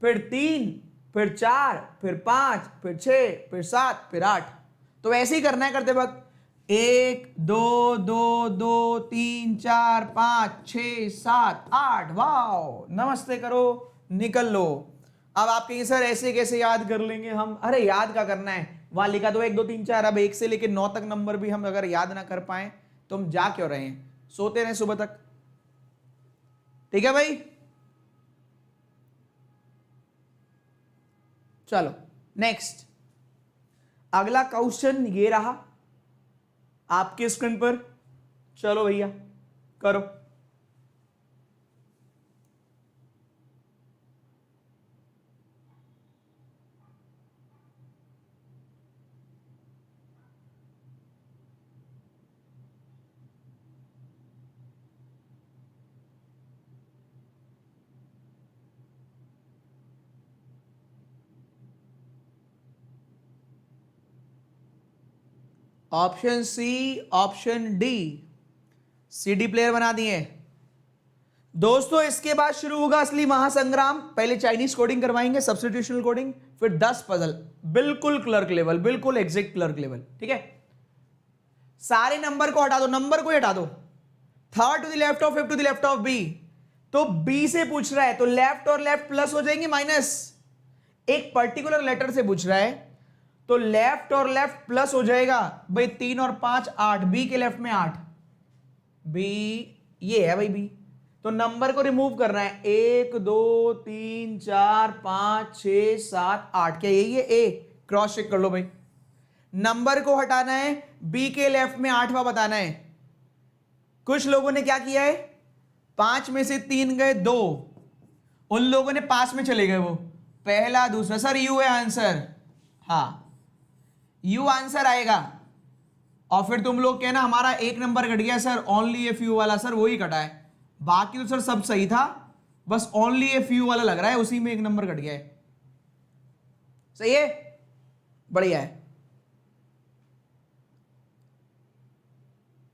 फिर 3 फिर 4 फिर 5 फिर 6 फिर 7 फिर 8। तो ऐसे ही करना है करते वक्त, 1 2 2 2 3 4 5 6 7 8। वाओ, नमस्ते करो, निकल लो। अब आप कहेंगे सर ऐसे कैसे याद कर लेंगे हम? अरे याद क्या करना है, वहां लिखा तो 1 2 3 4। अब 1 से लेकर 9 तक नंबर भी हम अगर याद ना कर पाए तो हम जा क्यों रहे हैं? सोते रहे सुबह तक। ठीक है भाई, चलो नेक्स्ट। अगला क्वेश्चन ये रहा आपके स्क्रीन पर। चलो भैया करो। Option C, option D, CD player बना दिए दोस्तों। इसके बाद शुरू होगा असली महासंग्राम। पहले चाइनीज कोडिंग करवाएंगे, सब्स्टिट्यूशनल कोडिंग, फिर 10 पजल, बिल्कुल क्लर्क लेवल, बिल्कुल एग्जैक्ट क्लर्क लेवल। ठीक है, सारे नंबर को हटा दो, नंबर को ही हटा दो। 3rd to the left of 5th to the left of B, तो बी से पूछ रहा है तो लेफ्ट और लेफ्ट प्लस हो जाएंगे माइनस। एक पर्टिकुलर लेटर से पूछ रहा है तो लेफ्ट और लेफ्ट प्लस हो जाएगा भाई। 3 और 5 8, बी के लेफ्ट में 8, बी ये है भाई बी। तो नंबर को रिमूव करना है, 1 2 3 4 5 6 7 8। क्या यही है? ए, क्रॉस चेक कर लो भाई। नंबर को हटाना है, बी के लेफ्ट में 8वां बताना है। कुछ लोगों ने क्या किया है, 5 में से 3 गए 2, उन लोगों ने 5 में चले गए, वो पहला दूसरा। सर यू है आंसर, हाँ यू आंसर आएगा। और फिर तुम लोग कहना हमारा एक नंबर घट गया सर, ओनली ए फ्यू वाला। सर वही घटा है, बाकी तो सर सब सही था, बस ओनली ए फ्यू वाला लग रहा है, उसी में एक नंबर घट गया है। सही है, बढ़िया है,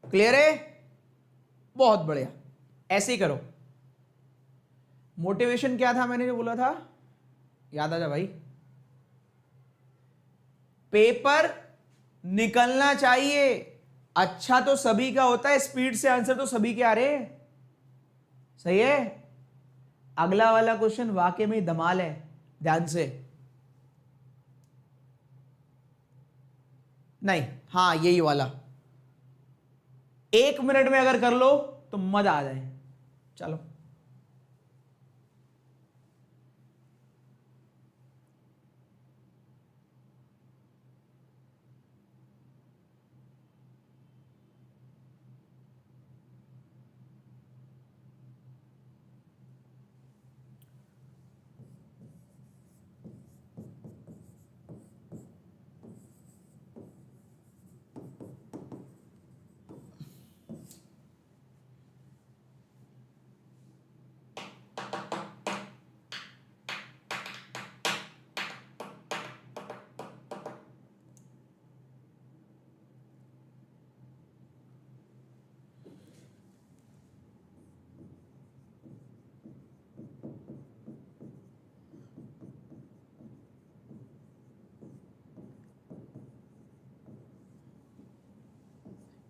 क्लियर है, बहुत बढ़िया। ऐसे ही करो। मोटिवेशन क्या था मैंने जो बोला था, याद आ जा भाई। पेपर निकलना चाहिए, अच्छा तो सभी का होता है, स्पीड से आंसर तो सभी के आ रहे हैं। सही है। अगला वाला क्वेश्चन वाकई में धमाल है, ध्यान से। नहीं, हाँ यही वाला 1 मिनट में अगर कर लो तो मजा आ जाए। चलो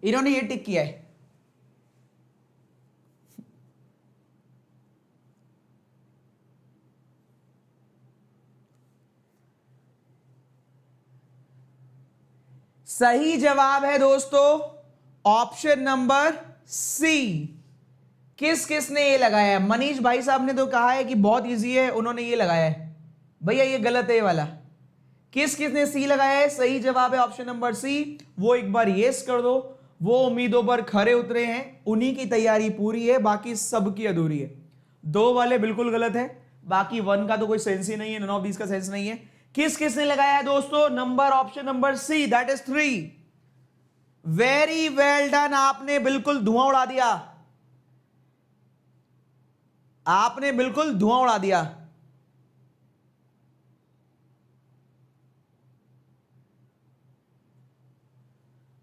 इन्होंने ये टिक किया है, सही जवाब है दोस्तों ऑप्शन नंबर सी। किस किसने ये लगाया है? मनीष भाई साहब ने तो कहा है कि बहुत इजी है, उन्होंने ये लगाया है। भैया ये गलत है ये वाला। किस किसने सी लगाया है? सही जवाब है ऑप्शन नंबर सी। वो एक बार यस कर दो। वो उम्मीदों पर खरे उतरे हैं, उन्हीं की तैयारी पूरी है, बाकी सबकी अधूरी है। 2 वाले बिल्कुल गलत है, बाकी 1 का तो कोई सेंस ही नहीं है, नन ऑफ दीस का सेंस नहीं है। किस किसने लगाया है दोस्तों? Number option number C, that is 3। Very well done, आपने बिल्कुल धुआं उड़ा दिया, आपने बिल्कुल धुआं उड़ा दिया।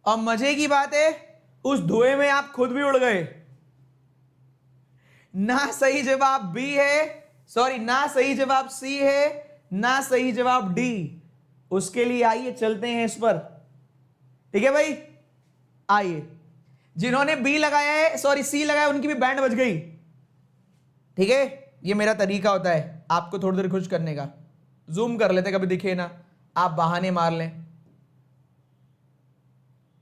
और मजे की बात है उस धुएं में आप खुद भी उड़ गए। ना सही जवाब बी है, सॉरी ना सही जवाब सी है, ना सही जवाब डी। उसके लिए आइए चलते हैं इस पर, ठीक है भाई? आइए, जिन्होंने बी लगाया है, सॉरी सी लगाया, उनकी भी बैंड बज गई, ठीक है? ये मेरा तरीका होता है आपको थोड़ी देर खुश करने का। जूम कर लेते, कभी दिखे ना, आप बहाने मार लें।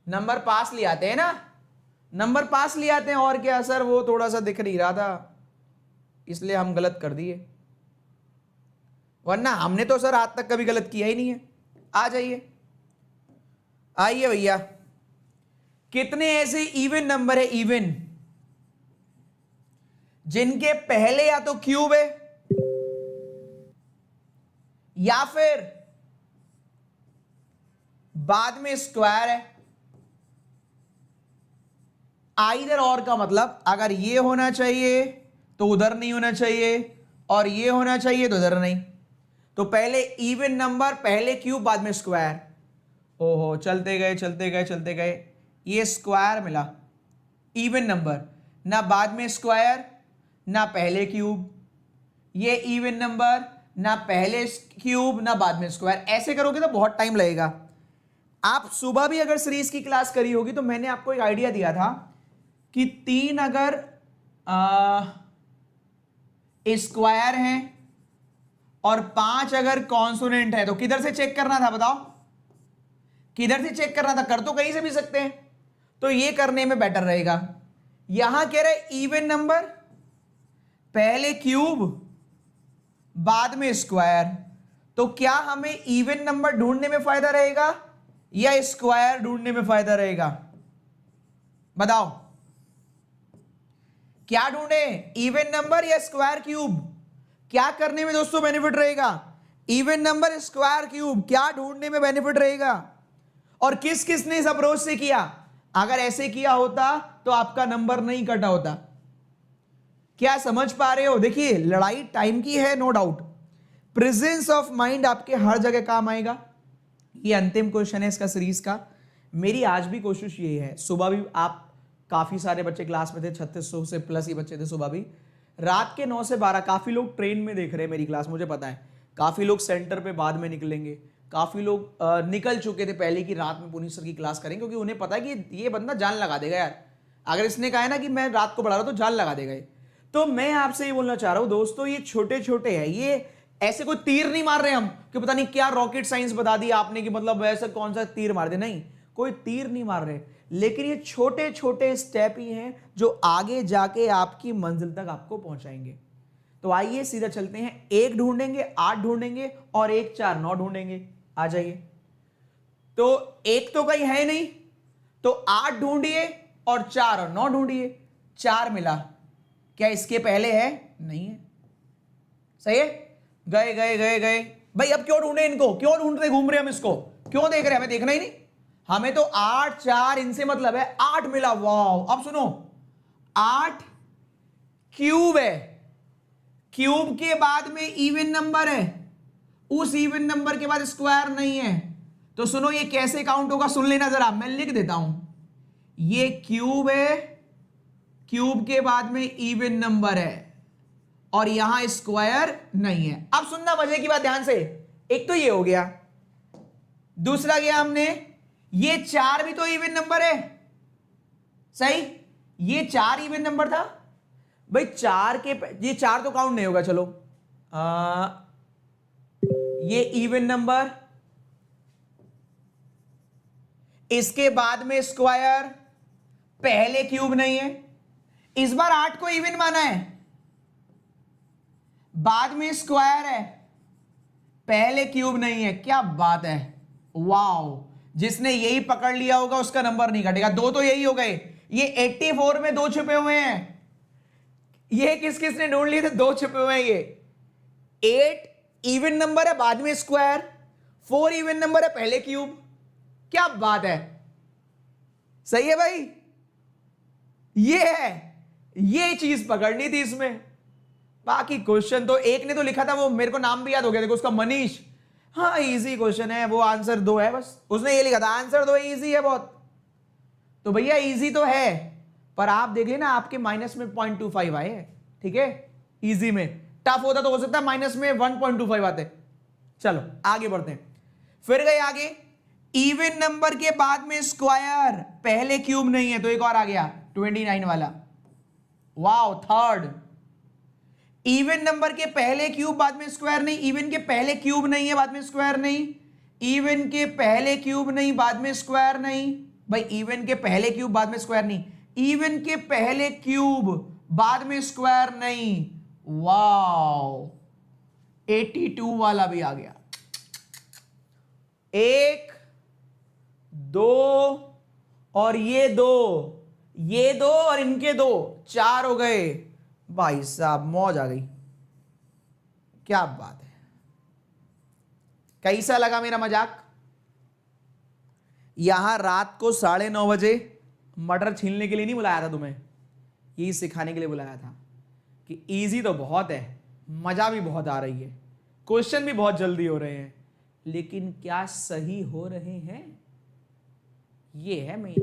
नंबर पास ले आते हैं ना, नंबर पास ले आते हैं, और क्या सर वो थोड़ा सा दिख नहीं रहा था इसलिए हम गलत कर दिए, वरना हमने तो सर आज तक कभी गलत किया ही नहीं है। आ जाइए, आइए भैया। कितने ऐसे इवन नंबर है, इवन, जिनके पहले या तो क्यूब है या फिर बाद में स्क्वायर है? आइदर और का मतलब अगर ये होना चाहिए तो उधर नहीं होना चाहिए, और ये होना चाहिए तो उधर नहीं। तो पहले इवन नंबर, पहले क्यूब, बाद में स्क्वायर। ओहो, चलते गए चलते गए चलते गए, ये स्क्वायर मिला। इवन नंबर, ना बाद में स्क्वायर ना पहले क्यूब। ये इवन नंबर, ना पहले क्यूब ना बाद में स्क्वायर। ऐसे करोगे तो बहुत टाइम लगेगा। आप सुबह भी अगर सीरीज की क्लास करी होगी तो मैंने आपको एक आइडिया दिया था कि 3 अगर स्क्वायर हैं और 5 अगर कॉन्सोनेंट है तो किधर से चेक करना था? बताओ किधर से चेक करना था? कर तो कहीं से भी सकते हैं, तो ये करने में बेटर रहेगा। यहां कह रहे इवन नंबर, पहले क्यूब बाद में स्क्वायर। तो क्या हमें इवन नंबर ढूंढने में फायदा रहेगा या स्क्वायर ढूंढने में फायदा रहेगा? बताओ क्या ढूंढे, इवन नंबर या स्क्वायर क्यूब? क्या करने में दोस्तों बेनिफिट रहेगा? इवन नंबर, स्क्वायर क्यूब, क्या ढूंढने में बेनिफिट रहेगा? और किस किस ने इस अप्रोच से किया? अगर ऐसे किया होता तो आपका नंबर नहीं कटा होता। क्या समझ पा रहे हो? देखिए लड़ाई टाइम की है, no doubt. Presence of mind आपके हर जगह काम आएगा। ये अंतिम क्वेश्चन है इसका सीरीज का। मेरी आज भी कोशिश ये है, सुबह भी आप काफी सारे बच्चे क्लास में थे, 3600 से प्लस ही बच्चे थे सुबह भी। रात के 9 से 12 काफी लोग ट्रेन में देख रहे हैं मेरी क्लास, मुझे पता है। काफी लोग सेंटर पे बाद में निकलेंगे, काफी लोग निकल चुके थे पहले की रात में पुनीत सर की क्लास करेंगे, क्योंकि उन्हें पता है कि ये बंदा जान लगा देगा यार। अगर इसने कहा है ना कि मैं रात को पढ़ा रहा हूं तो जान लगा देगा। तो मैं आपसे ये बोलना चाह रहा हूं दोस्तों, ये छोटे छोटे हैं, ये ऐसे कोई तीर नहीं मार रहे हम कि पता नहीं क्या रॉकेट साइंस बता दिया आपने कि मतलब ऐसा कौन सा तीर मार दे। नहीं, कोई तीर नहीं मार रहे, लेकिन ये छोटे छोटे स्टेप ही हैं जो आगे जाके आपकी मंजिल तक आपको पहुंचाएंगे। तो आइए सीधा चलते हैं। 1 ढूंढेंगे, 8 ढूंढेंगे और 1 4 9 ढूंढेंगे। आ जाइए। तो 1 तो कहीं है नहीं, तो 8 ढूंढिए और 4 और 9 ढूंढिए। 4 मिला, क्या इसके पहले है? नहीं है। सही है, गए गए गए गए। भाई अब क्यों ढूंढे इनको? क्यों ढूंढते घूम रहे हम इसको? क्यों देख रहे हैं? हमें देखना ही नहीं, हमें तो 8 4 इनसे मतलब है। 8 मिला, वाह। अब सुनो, 8 क्यूब है, क्यूब के बाद में इवन नंबर है, उस इवन नंबर के बाद स्क्वायर नहीं है। तो सुनो ये कैसे काउंट होगा, सुन लेना जरा, मैं लिख देता हूं। ये क्यूब है, क्यूब के बाद में इवन नंबर है और यहां स्क्वायर नहीं है। अब सुनना मजे की बात ध्यान से। एक तो ये हो गया, दूसरा गया हमने, ये 4 भी तो इवन नंबर है। सही, ये 4 इवन नंबर था भाई। 4 के ये 4 तो काउंट नहीं होगा। चलो ये इवन नंबर, इसके बाद में स्क्वायर, पहले क्यूब नहीं है। इस बार 8 को इवन माना है, बाद में स्क्वायर है, पहले क्यूब नहीं है। क्या बात है, वाओ। जिसने यही पकड़ लिया होगा उसका नंबर नहीं घटेगा। दो तो यही हो गए, ये 84 में दो छुपे हुए हैं। ये किस किस ने ढूंढ लिए थे, दो छुपे हुए हैं। ये 8 इवन नंबर है, बाद में स्क्वायर, 4 इवन नंबर है, पहले क्यूब। क्या बात है, सही है भाई। ये है, ये चीज पकड़नी थी इसमें। बाकी क्वेश्चन तो एक ने तो लिखा था, वो मेरे को नाम भी याद हो गया, देखो उसका, मनीष। हाँ इजी क्वेश्चन है, वो आंसर 2 है बस, उसने ये लिखा था आंसर 2 इजी है बहुत। तो भैया इजी तो है, पर आप देख ना आपके माइनस में 0.25 आए, ठीक है, इजी में। टफ होता तो हो सकता है माइनस में 1.25 आते। चलो आगे बढ़ते हैं, फिर गए आगे। इवन नंबर के बाद में स्क्वायर, पहले क्यूब नहीं है, तो एक और आ गया 29 वाला। Wow, third. इवन नंबर के पहले क्यूब, बाद में स्क्वायर नहीं। इवन के पहले क्यूब नहीं है, बाद में स्क्वायर नहीं। इवन के पहले क्यूब नहीं, बाद में स्क्वायर नहीं। भाई इवन के पहले क्यूब, बाद में स्क्वायर नहीं। इवन के पहले क्यूब, बाद में स्क्वायर नहीं। वाओ, 82 वाला भी आ गया। 1 2 और ये 2, ये 2 और इनके 2, 4 हो गए। भाई साहब मौज आ गई, क्या बात है। कैसा लगा मेरा मजाक? यहां रात को 9:30 बजे मटर छीलने के लिए नहीं बुलाया था तुम्हें, यही सिखाने के लिए बुलाया था कि इजी तो बहुत है, मजा भी बहुत आ रही है, क्वेश्चन भी बहुत जल्दी हो रहे हैं, लेकिन क्या सही हो रहे हैं, ये है मेन।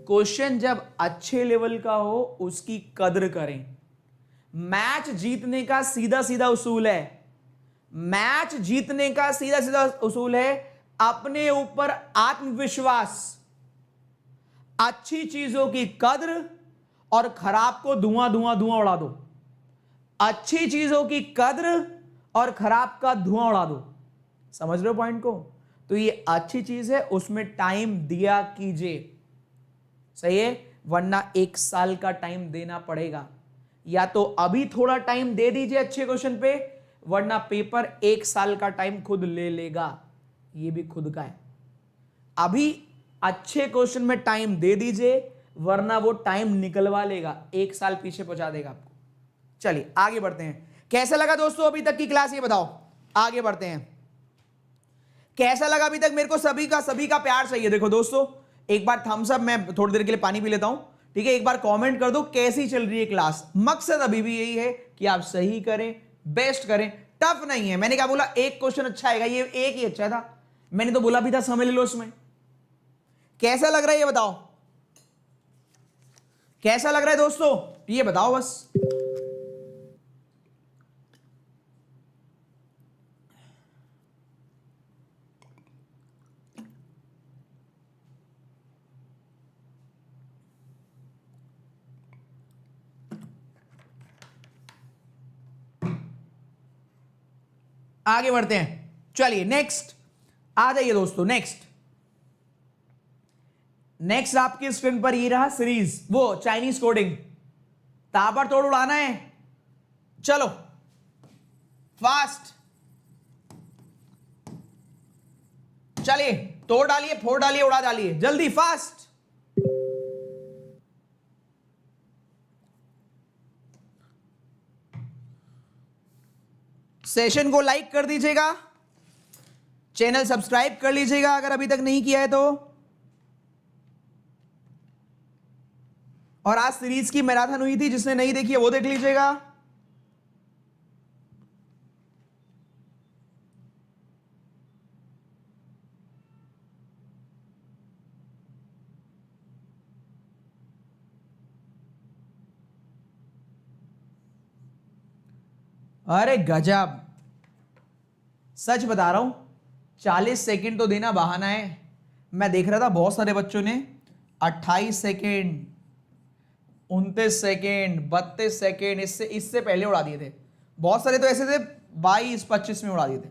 क्वेश्चन जब अच्छे लेवल का हो उसकी कद्र करें। मैच जीतने का सीधा सीधा उसूल है, मैच जीतने का सीधा सीधा उसूल है अपने ऊपर आत्मविश्वास, अच्छी चीजों की कद्र और खराब को धुआं धुआं धुआं उड़ा दो। अच्छी चीजों की कद्र और खराब का धुआं उड़ा दो। समझ रहे हो पॉइंट को? तो ये अच्छी चीज है, उसमें टाइम दिया कीजिए, सही है, वरना 1 साल का टाइम देना पड़ेगा। या तो अभी थोड़ा टाइम दे दीजिए अच्छे क्वेश्चन पे, वरना पेपर 1 साल का टाइम खुद ले लेगा। ये भी खुद का है। अभी अच्छे क्वेश्चन में टाइम दे दीजिए, वरना वो टाइम निकलवा लेगा, 1 साल पीछे पहुंचा देगा आपको। चलिए आगे बढ़ते हैं। कैसा लगा दोस्तों अभी तक की क्लास, ये बताओ। आगे बढ़ते हैं, कैसा लगा अभी तक? मेरे को सभी का प्यार चाहिए। देखो दोस्तों, एक बार थम्स अप, मैं थोड़ी देर के लिए पानी पी लेता हूं, ठीक है। एक बार कमेंट कर दो कैसी चल रही है क्लास। मकसद अभी भी यही है कि आप सही करें, बेस्ट करें। टफ नहीं है। मैंने क्या बोला, एक क्वेश्चन अच्छा आएगा, ये एक ही अच्छा था, मैंने तो बोला भी था समझ लो उसमें। कैसा लग रहा है ये बताओ, कैसा लग रहा है दोस्तों, ये बताओ बस। आगे बढ़ते हैं, चलिए नेक्स्ट आ जाइए दोस्तों। नेक्स्ट आपकी स्क्रीन पर ये रहा सीरीज, वो चाइनीज कोडिंग। ताबड़तोड़ उड़ाना है, चलो फास्ट, चलिए तोड़ डालिए, फोड़ डालिए, उड़ा डालिए, जल्दी फास्ट। सेशन को लाइक कर दीजिएगा, चैनल सब्सक्राइब कर लीजिएगा अगर अभी तक नहीं किया है तो। और आज सीरीज की मैराथन हुई थी, जिसने नहीं देखी है वो देख लीजिएगा। अरे गजब, सच बता रहा हूं, 40 सेकंड तो देना बहाना है। मैं देख रहा था बहुत सारे बच्चों ने 28 सेकंड, 29 सेकंड, 32 सेकंड, इससे पहले उड़ा दिए थे। बहुत सारे तो ऐसे थे 22-25 में उड़ा दिए थे।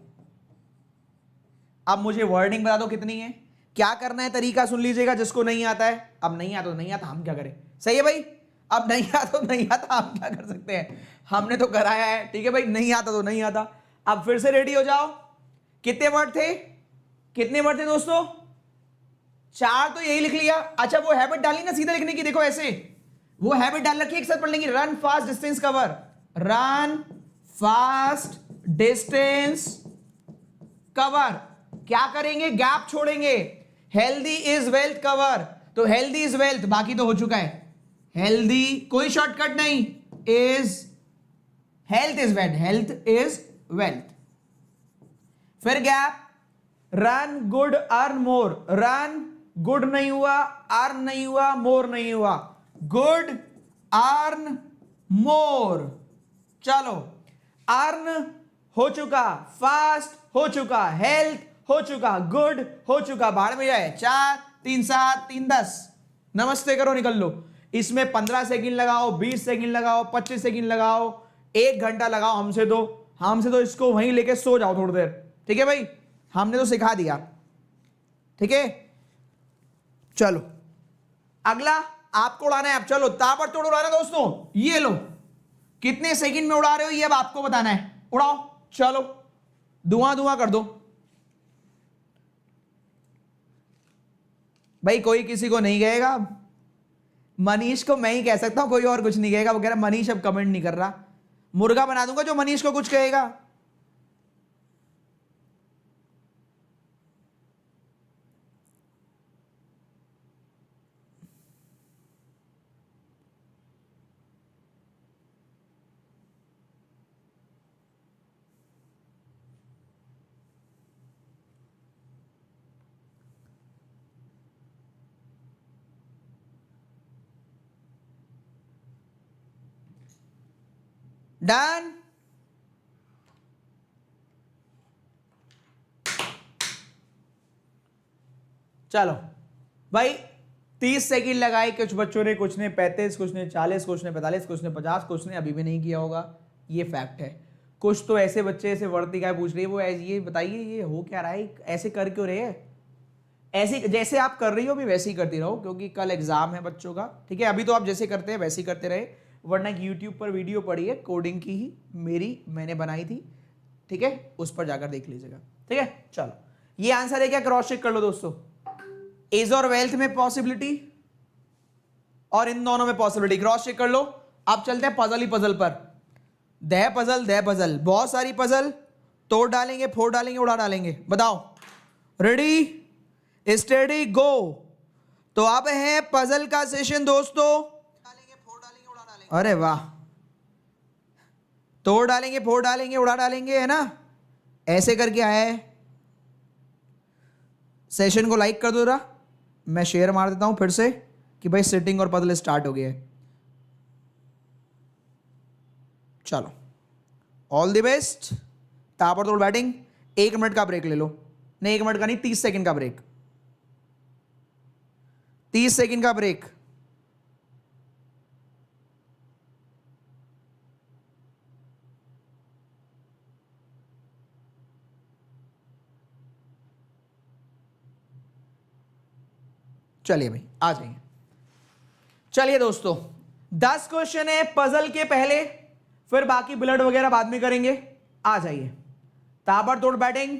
अब मुझे वर्डिंग बता दो कितनी है, क्या करना है तरीका सुन लीजिएगा, जिसको नहीं आता है, अब नहीं आता तो नहीं आता, हम क्या करें, सही है भाई, अब नहीं आता तो नहीं आता, हम क्या कर सकते हैं, हमने तो कराया है, ठीक है भाई, नहीं आता तो नहीं आता। अब फिर से रेडी हो जाओ। कितने वर्ड थे, कितने वर्ड थे दोस्तों, 4 तो यही लिख लिया। अच्छा वो हैबिट डाली ना सीधा लिखने की, देखो ऐसे वो हैबिट डाल रखी है, एक साथ पढ़ लेंगे, run fast distance cover, run fast distance cover, क्या करेंगे, गैप छोड़ेंगे, हेल्दी इज वेल्थ कवर, तो हेल्दी इज वेल्थ, बाकी तो हो चुका है, हेल्दी कोई शॉर्टकट नहीं, is health is wealth, health is wealth, फिर gap, run good earn more, run good नहीं हुआ, अर्न नहीं हुआ, मोर नहीं हुआ, गुड अर्न मोर, चलो अर्न हो चुका, फास्ट हो चुका, हेल्थ हो चुका, गुड हो चुका, बाहर में जाए 4 3 7 3 10, नमस्ते करो निकल लो। इसमें 15 सेकंड लगाओ, 20 सेकंड लगाओ, 25 सेकंड लगाओ, 1 घंटा लगाओ, हमसे तो इसको वहीं लेके सो जाओ थोड़ी देर, ठीक है भाई, हमने तो सिखा दिया, ठीक है। चलो अगला आपको उड़ाना है, अब चलो ताबड़तोड़ उड़ाना है दोस्तों, ये लो, कितने सेकंड में उड़ा रहे हो ये अब आपको बताना है, उड़ाओ, चलो धुआं धुआं कर दो भाई, कोई किसी को नहीं कहेगा, मनीष को मैं ही कह सकता हूं, कोई और कुछ नहीं कहेगा, वो कह रहा मनीष अब कमेंट नहीं कर रहा, मुर्गा बना दूंगा जो मनीष को कुछ कहेगा। डन, चलो भाई 30 सेकंड लगाए कुछ बच्चों ने, कुछ ने 35, कुछ ने 40, कुछ ने 45, कुछ ने 50, कुछ ने अभी भी नहीं किया होगा, ये फैक्ट है। कुछ तो ऐसे बच्चे ऐसे वर्ती काय पूछ रही है, वो ये बताइए ये हो क्या रहा है, ऐसे कर क्यों रहे हैं, ऐसे जैसे आप कर रही हो भी वैसे ही करती रहो, क्योंकि कल एग्जाम है बच्चों का, ठीक है। अभी तो आप जैसे करते हैं वैसे ही करते रहे, वरना यूट्यूब पर वीडियो पड़ी है कोडिंग की ही, मैंने बनाई थी, ठीक है, उस पर जाकर देख लीजिएगा, ठीक है। चलो ये आंसर है क्या, क्रॉस चेक कर लो दोस्तों, एज और वेल्थ में पॉसिबिलिटी और इन दोनों में पॉसिबिलिटी, क्रॉस चेक कर लो। अब चलते हैं पजल ही पजल पर, दह पजल, बहुत सारी पजल, तोड़ डालेंगे, फोड़ डालेंगे, उड़ा डालेंगे, बताओ, रेडी स्टेडी गो। तो अब है पजल का सेशन दोस्तों, अरे वाह, तोड़ डालेंगे, फोड़ डालेंगे, उड़ा डालेंगे, है ना, ऐसे करके आया है। सेशन को लाइक कर दो जरा, मैं शेयर मार देता हूं फिर से कि भाई सिटिंग और पजल स्टार्ट हो गया है। चलो ऑल द बेस्ट, ताबड़तोड़ बैटिंग, 1 मिनट का ब्रेक ले लो, नहीं 1 मिनट का नहीं, 30 सेकंड का ब्रेक, 30 सेकंड का ब्रेक। चलिए भाई आ जाइए, चलिए दोस्तों 10 क्वेश्चन है पजल के पहले, फिर बाकी ब्लड वगैरह बाद में करेंगे, आ जाइए। ताबड़तोड़ बैटिंग,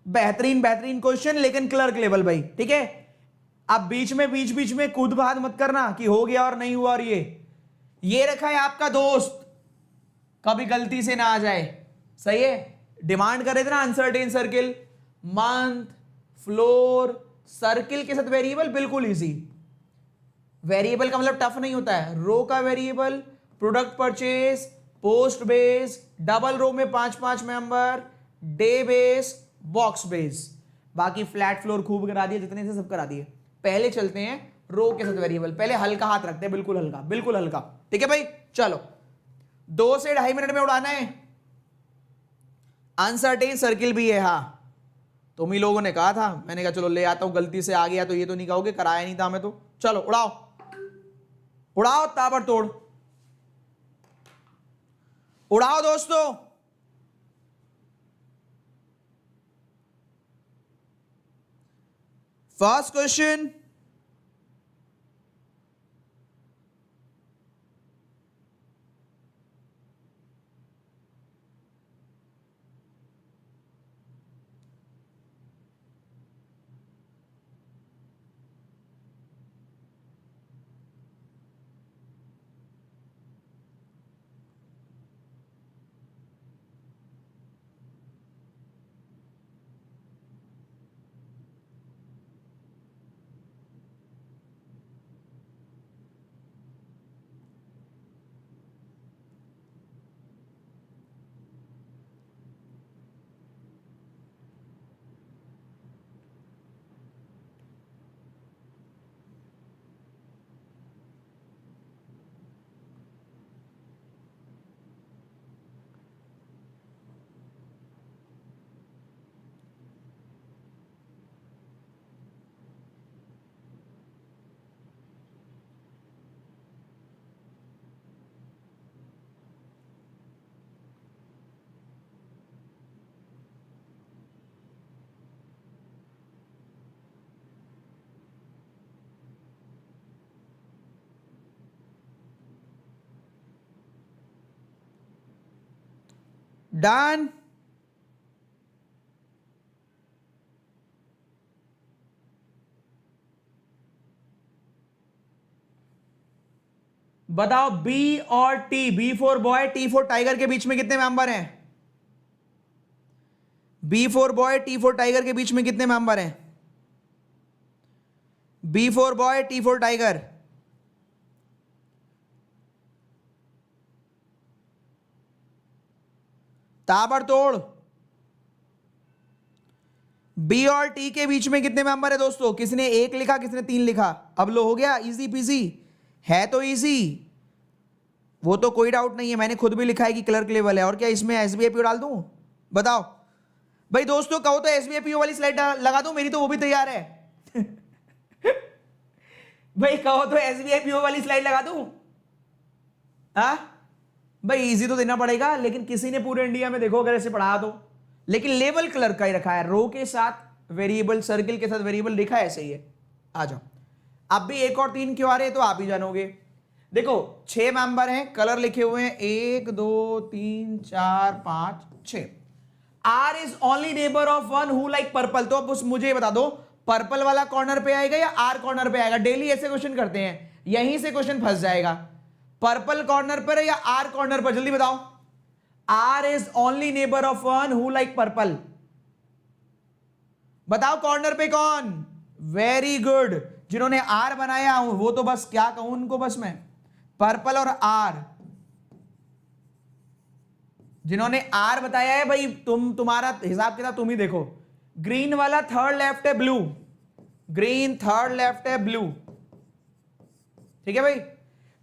बेहतरीन क्वेश्चन, लेकिन क्लर्क लेवल भाई, ठीक है। अब बीच में कूद फाद मत करना कि हो गया और नहीं हुआ, और ये रखा है आपका दोस्त, कभी गलती से ना आ जाए, सही है। डिमांड करे थे ना uncertain circle, month, floor, circle के साथ वेरिएबल, बिल्कुल इजी। वेरिएबल का मतलब टफ नहीं होता है, रो का variable, product purchase, post base, double row में 5-5 member, day base, box base, बाकी फ्लैट फ्लोर खूब करा दिए, जितने से सब करा दिए। पहले चलते हैं रो के साथ वेरिएबल, पहले हल्का हाथ रखते हैं, बिल्कुल हल्का, ठीक है भाई। चलो 2 से 2.5 मिनट में उड़ाना है। अनसर्टेन सर्किल भी है, हाँ तुम ही लोगों ने कहा था, मैंने कहा चलो ले आता हूं, गलती से आ गया तो ये तो नहीं कहोगे, कराया नहीं था हमें तो। चलो उड़ाओ ताबड़तोड़, उड़ाओ दोस्तों। First question, done. बताओ बी और T, B for boy T for tiger के बीच में कितने मेंबर हैं? B for boy T for tiger के बीच में कितने मेंबर हैं? B for boy T for tiger, ताबड़तोड़। बी और टी के बीच में कितने मेंबर है दोस्तों? किसने एक लिखा, किसने तीन लिखा? अब लो, हो गया इजी पीजी, है तो इजी, वो तो कोई डाउट नहीं है, मैंने खुद भी लिखा है कि क्लर्क लेवल है। और क्या इसमें एसबीआईपीओ डाल दूं? बताओ भाई दोस्तों, कहो तो एसबीआईपीओ वाली स्लाइड लगा दूं, मेरी तो वो भी तैयार है। भाई कहो तो एसबीआईपीओ वाली स्लाइड लगा दूं? हाँ भाई इजी तो देना पड़ेगा, लेकिन किसी ने पूरे इंडिया में देखो अगर ऐसे पढ़ा तो, लेकिन लेवल क्लर्क का ही रखा है, रो के साथ वेरिएबल, सर्किल के साथ वेरिएबल लिखा है, ऐसे ही है। आ जाओ, अब भी एक और तीन क्यों आ रहे हैं तो आप ही जानोगे। देखो 6 मेंबर हैं, कलर लिखे हुए हैं 1 2 3 4 5 6। R is only neighbour of one who like purple. तो अब मुझे बता दो, पर्पल वाला कॉर्नर पे आएगा या आर कॉर्नर पे आएगा? डेली ऐसे क्वेश्चन करते हैं, यहीं से क्वेश्चन फंस जाएगा। पर्पल कॉर्नर पर या आर कॉर्नर पर? जल्दी बताओ। R is only neighbour of one who like purple. बताओ कॉर्नर पे कौन? वेरी गुड, जिन्होंने आर बनाया वो तो बस क्या कहूं उनको, बस मैं पर्पल और आर, जिन्होंने आर बताया है भाई, तुम्हारा हिसाब किताब तुम ही देखो। ग्रीन वाला थर्ड लेफ्ट है ब्लू, ग्रीन थर्ड लेफ्ट है ब्लू, ठीक है भाई।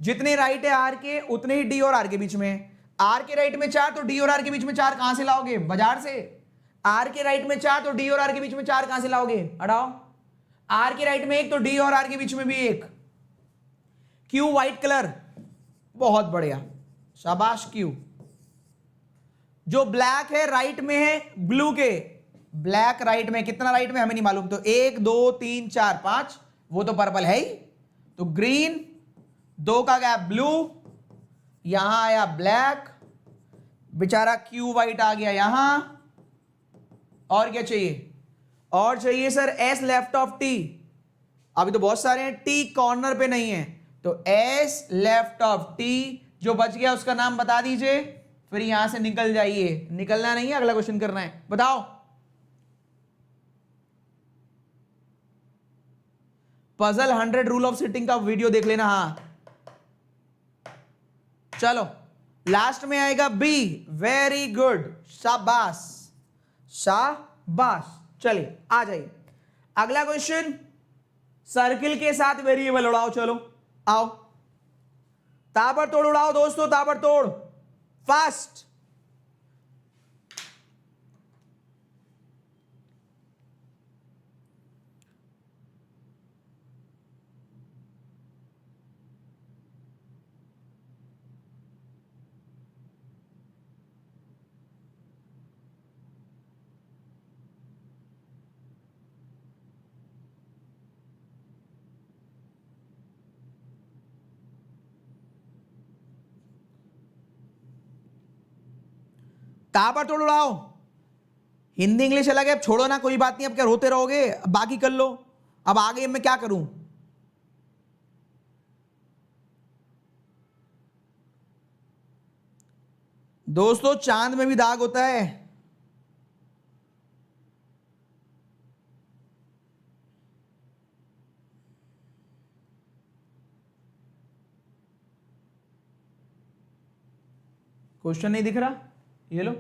जितने राइट है आर के उतने ही डी और आर के बीच में। आर के राइट में 4 तो डी और आर के बीच में 4 कहां से लाओगे? बाजार से। आर के राइट में 4 तो डी और आर के बीच में 4 कहां से लाओगे? हटाओ। आर के राइट में 1 तो डी और आर के बीच में भी 1। क्यू व्हाइट कलर, बहुत बढ़िया, शाबाश क्यू। जो ब्लैक है राइट में है ब्लू के, ब्लैक राइट में, कितना राइट में हमें नहीं मालूम, तो 1 2 3 4 5, वो तो पर्पल है ही। तो ग्रीन, 2 का गैप ब्लू, यहां आया ब्लैक, बेचारा क्यू व्हाइट आ गया यहां। और क्या चाहिए? और चाहिए sir S left of T. अभी तो बहुत सारे हैं, टी कॉर्नर पे नहीं है, तो एस लेफ्ट ऑफ टी जो बच गया उसका नाम बता दीजिए, फिर यहां से निकल जाइए। निकलना नहीं है, अगला क्वेश्चन करना है। बताओ। पजल 100 रूल ऑफ सिटिंग का वीडियो देख लेना। हाँ चलो, लास्ट में आएगा बी। वेरी गुड, शाबाश शाबाश। चलिए आ जाइए, अगला क्वेश्चन, सर्किल के साथ वेरिएबल उड़ाओ। चलो आओ, ताबड़तोड़ उड़ाओ दोस्तों, ताबड़तोड़, फास्ट। ताबड़तोड़ उड़ाओ। हिंदी इंग्लिश अलग है, अब छोड़ो ना, कोई बात नहीं, अब क्या रोते रहोगे, अब बाकी कर लो। अब आगे मैं क्या करूं? दोस्तों चांद में भी दाग होता है। क्वेश्चन नहीं दिख रहा, ये लो।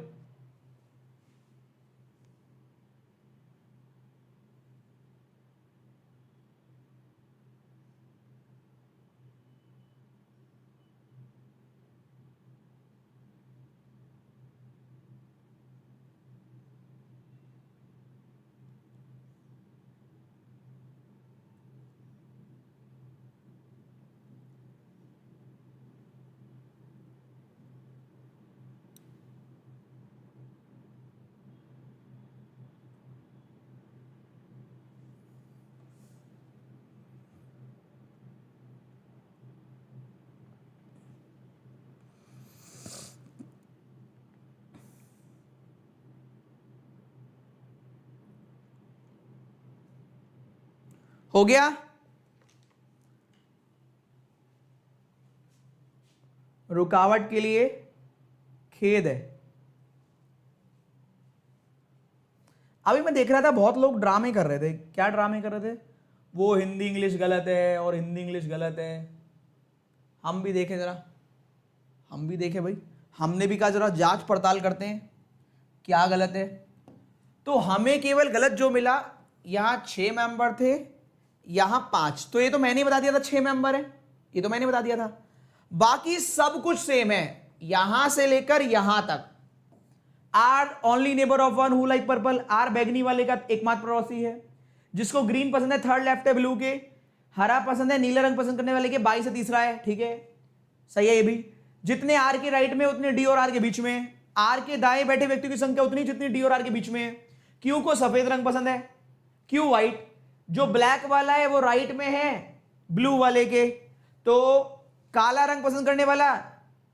हो गया? रुकावट के लिए खेद है। अभी मैं देख रहा था बहुत लोग ड्रामे कर रहे थे। क्या ड्रामे कर रहे थे? वो हिंदी इंग्लिश गलत है और हिंदी इंग्लिश गलत है। हम भी देखें जरा, हम भी देखें भाई, हमने भी कहा जरा जांच पड़ताल करते हैं क्या गलत है। तो हमें केवल गलत जो मिला, यहां 6 मेंबर थे, यहां 5, तो ये तो मैंने बता दिया था 6 मेंबर है, ये तो मैंने बता दिया था। बाकी सब कुछ सेम है, यहां से लेकर यहां तक। R only neighbour of one who like purple, R बैगनी वाले का एकमात्र पड़ोसी है। जिसको ग्रीन पसंद है थर्ड लेफ्ट है ब्लू के, हरा पसंद है नीला रंग पसंद करने वाले के 22 से तीसरा है, ठीक है, सही है ये भी। जितने आर के राइट में उतने डी और आर के बीच में है। आर के दाएं बैठे व्यक्तियों की संख्या उतनी जितनी डी और आर के बीच में है। क्यू को सफेद रंग पसंद है, क्यू व्हाइट। जो ब्लैक वाला है वो राइट में है ब्लू वाले के, तो काला रंग पसंद करने वाला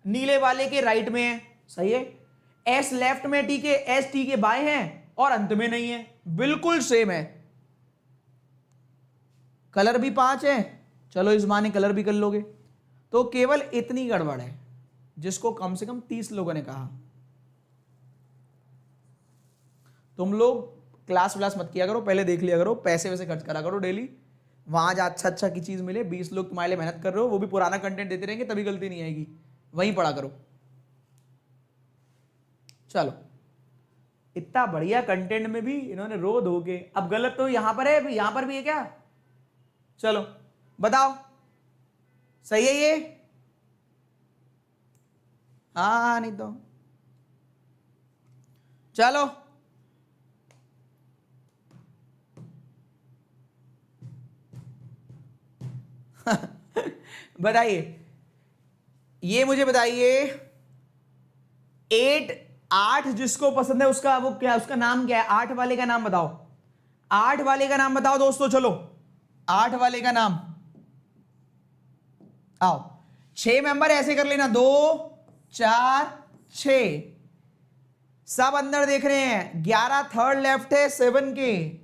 नीले वाले के राइट में है, सही है। एस लेफ्ट में टी के, एस टी के बाएं हैं और अंत में नहीं है, बिल्कुल सेम है। कलर भी 5 है, चलो इस माने कलर भी कर लोगे। तो केवल इतनी गड़बड़ है जिसको कम से कम 30 लोगों ने कहा। तुम लोग क्लास व्लास मत किया करो, पहले देख लिया करो, पैसे वैसे खर्च करा करो डेली, वहां जा अच्छा की चीज मिले। 20 लोग तुम्हारे लिए मेहनत कर रहे हो, वो भी पुराना कंटेंट देते रहेंगे, तभी गलती नहीं आएगी, वहीं पढ़ा करो। चलो, इतना बढ़िया कंटेंट में भी इन्होंने रो धो के, अब गलत तो यहां पर है, यहां पर भी है क्या? चलो बताओ, सही है ये? हाँ नहीं तो चलो बताइए, ये मुझे बताइए, 8 जिसको पसंद है उसका वो क्या, उसका नाम क्या है? 8 वाले का नाम बताओ, 8 वाले का नाम बताओ दोस्तों। चलो 8 वाले का नाम, आओ। 6 मेंबर ऐसे कर लेना, 2 4 6, सब अंदर देख रहे हैं। 11 थर्ड लेफ्ट है 7 के,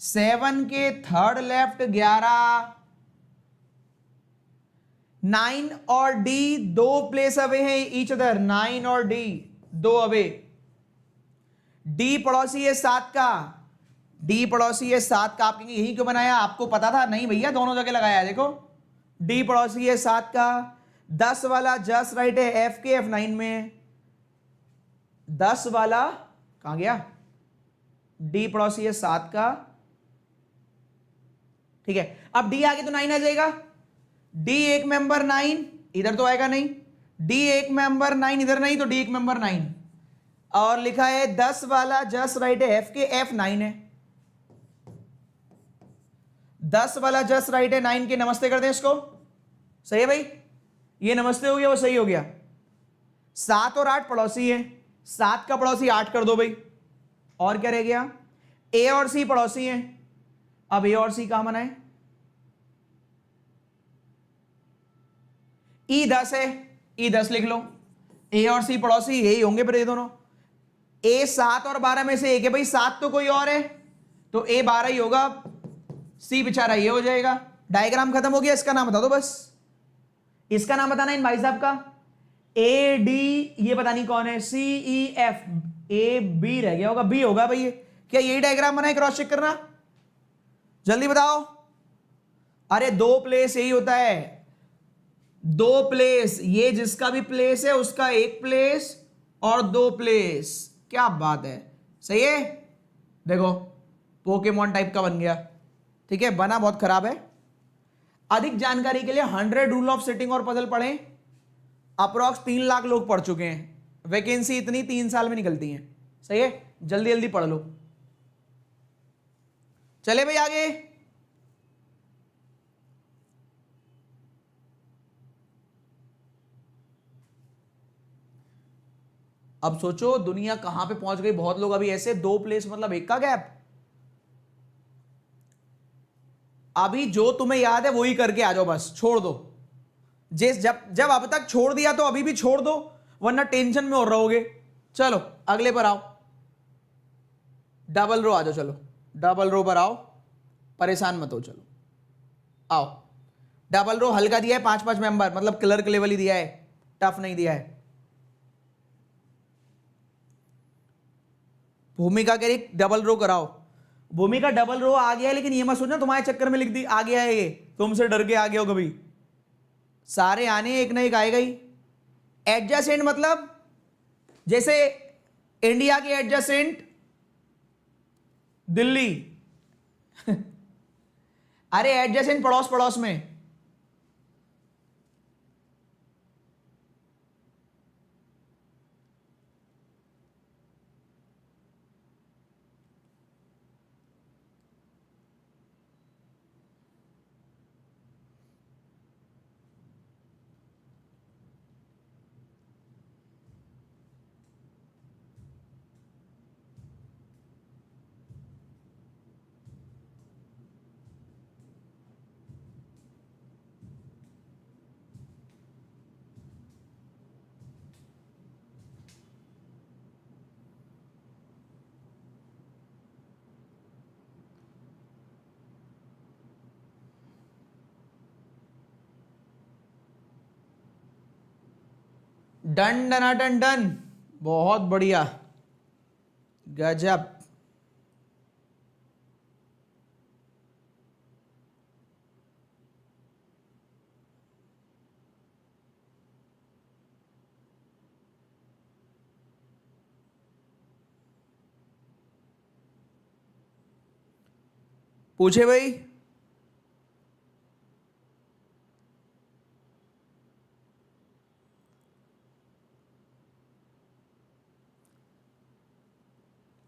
7 के थर्ड लेफ्ट 11। 9 और डी 2 प्लेस अवे हैं ईच अदर, 9 और डी 2 अवे। डी पड़ोसी है 7 का, डी पड़ोसी है 7 का। आप कहेंगे यही क्यों बनाया, आपको पता था? नहीं भैया, दोनों जगह लगाया। देखो डी पड़ोसी है 7 का। 10 वाला जस्ट राइट है एफ के, F9 में। 10 वाला कहां गया? डी पड़ोसी है 7 का, ठीक है। अब डी आगे तो 9 आ जाएगा। डी एक मेंबर 9 इधर तो आएगा नहीं, डी एक मेंबर 9 इधर नहीं, तो डी एक मेंबर 9। और लिखा है 10 वाला जस्ट राइट है एफ के, F9 है। 10 वाला जस्ट राइट है 9 के, नमस्ते कर दें इसको, सही है भाई? ये नमस्ते हो गया, वो सही हो गया। 7 और 8 पड़ोसी है, 7 का पड़ोसी 8 कर दो भाई। और क्या रह गया? ए और सी पड़ोसी हैं। अब ए और सी कहां बनाए? ई 10 है, ई 10 लिख लो। ए और सी पड़ोसी यही होंगे फिर ये दोनों। ए 7 और 12 में से एक है भाई, 7 तो कोई और है तो ए 12 ही होगा, सी बेचारा ये हो जाएगा। डायग्राम खत्म हो गया, इसका नाम बता दो बस, इसका नाम बताना इन भाई साहब का। ए डी ये पता नहीं कौन है, सी ई एफ, ए बी रह गया होगा, बी होगा भाई। क्या यही डायग्राम बना है, क्रॉस चेक करना जल्दी बताओ। अरे 2 प्लेस यही होता है, 2 प्लेस, ये जिसका भी प्लेस है उसका 1 प्लेस और 2 प्लेस। क्या बात है, सही है। देखो पोकेमॉन टाइप का बन गया, ठीक है, बना बहुत खराब है। अधिक जानकारी के लिए 100 रूल ऑफ सिटिंग और पजल पढ़ें। अप्रॉक्स 3 लाख लोग पढ़ चुके हैं, वैकेंसी इतनी 3 साल में निकलती है, सही है, जल्दी जल्दी पढ़ लो। चले भाई आगे। अब सोचो दुनिया कहां पे पहुंच गई। बहुत लोग अभी ऐसे 2 प्लेस मतलब 1 का गैप। अभी जो तुम्हें याद है वही करके आ जाओ, बस छोड़ दो। जब अब तक छोड़ दिया तो अभी भी छोड़ दो, वरना टेंशन में और रहोगे। चलो अगले पर आओ, डबल रो आ जाओ। चलो डबल रो पर आओ, परेशान मत हो। चलो आओ, डबल रो हल्का दिया है, 5-5 मेंबर, मतलब क्लर्क लेवल ही दिया है, टफ नहीं दिया है। भूमिका के लिए डबल रो कराओ। भूमिका डबल रो आ गया है, लेकिन ये मत सोचना तुम्हारे चक्कर में लिख दी आ गया है, ये तुमसे डर के आ गया हो। कभी सारे आने, एक ना एक आएगा ही। एडजेसेंट मतलब जैसे इंडिया के एडजेसेंट दिल्ली अरे एडजेसेंट पड़ोस पड़ोस में। डन डना डन डन, बहुत बढ़िया, गजब। पूछे भाई,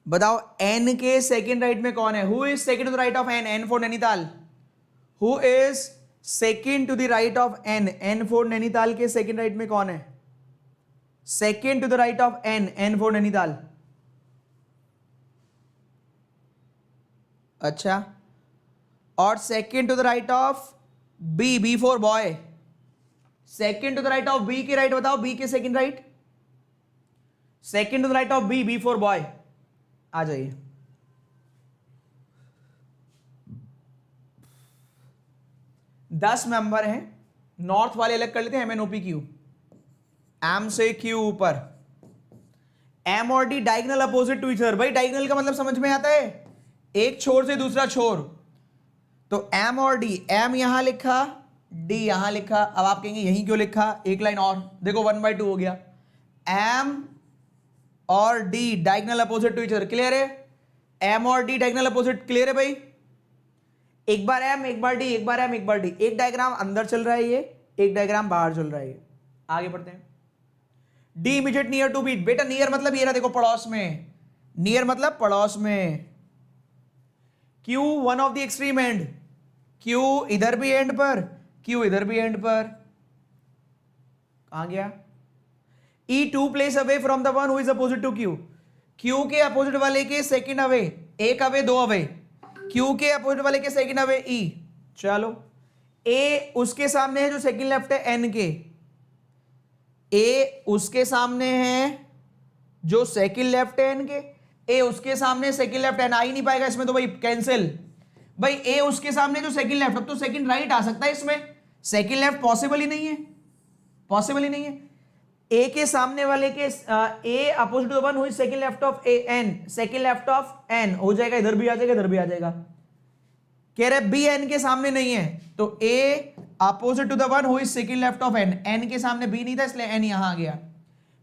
बताओ एन के सेकंड राइट में कौन है? Who is second to the right of N? N for Nainital. Who is second to the right of N? N for Nainital के सेकंड राइट में कौन है? Second to the right of N, N for Nainital. अच्छा, और second to the right of B, B for boy. Second to the right of B के right बताओ, B के second right. Second to the right of B, B for boy. आ जाइए। दस member हैं, north वाले अलग कर लेते हैं, MNOP क्यू। एम से क्यू ऊपर, एम और D diagonal opposite to each other. भाई डायगोनल का मतलब समझ में आता है, एक छोर से दूसरा छोर। तो एम और डी, एम यहां लिखा, डी यहां लिखा। अब आप कहेंगे यहीं क्यों लिखा, एक लाइन और देखो, 1/2 हो गया। एम और D diagonal opposite to each other, clear है? एम और डी डायगोनल अपोजिट, क्लियर है भाई? एक बार एम, एक बार डी, एक बार एम, एक बार डी। एक डायग्राम अंदर चल रहा है ये, एक डायग्राम बाहर चल रहा है ये। आगे बढ़ते हैं। D immediate near to B. बेटा नियर मतलब ये रहा, देखो पड़ोस में, नियर मतलब पड़ोस में। Q one of the extreme and, Q इधर भी एंड पर, क्यू इधर भी एंड पर। कहां गया? E two place away from the one who is opposite to Q. Q के अपोजिट वाले के सेकंड अवे, एक अवे दो अवे। क्यू के अपोजिट वाले के सेकंड अवे ई। चलो ए उसके सामने है जो सेकंड लेफ्ट है एन के। ए उसके सामने है जो सेकंड लेफ्ट है एन के, ए उसके सामने सेकंड लेफ्ट एन, आ ही नहीं पाएगा इसमें तो भाई कैंसिल। भाई ए उसके सामने जो सेकंड लेफ्ट, अब तो सेकंड राइट आ सकता है इसमें, सेकंड लेफ्ट पॉसिबल ही नहीं है, पॉसिबल ही नहीं है। ए के सामने वाले के A opposite to the one who is second left of A N, second left of N हो जाएगा, इधर भी आ जाएगा इधर भी आ जाएगा। कह रहे बी एन के सामने नहीं है तो A opposite to the one who is second left of N, N के सामने बी नहीं था इसलिए एन यहां आ गया।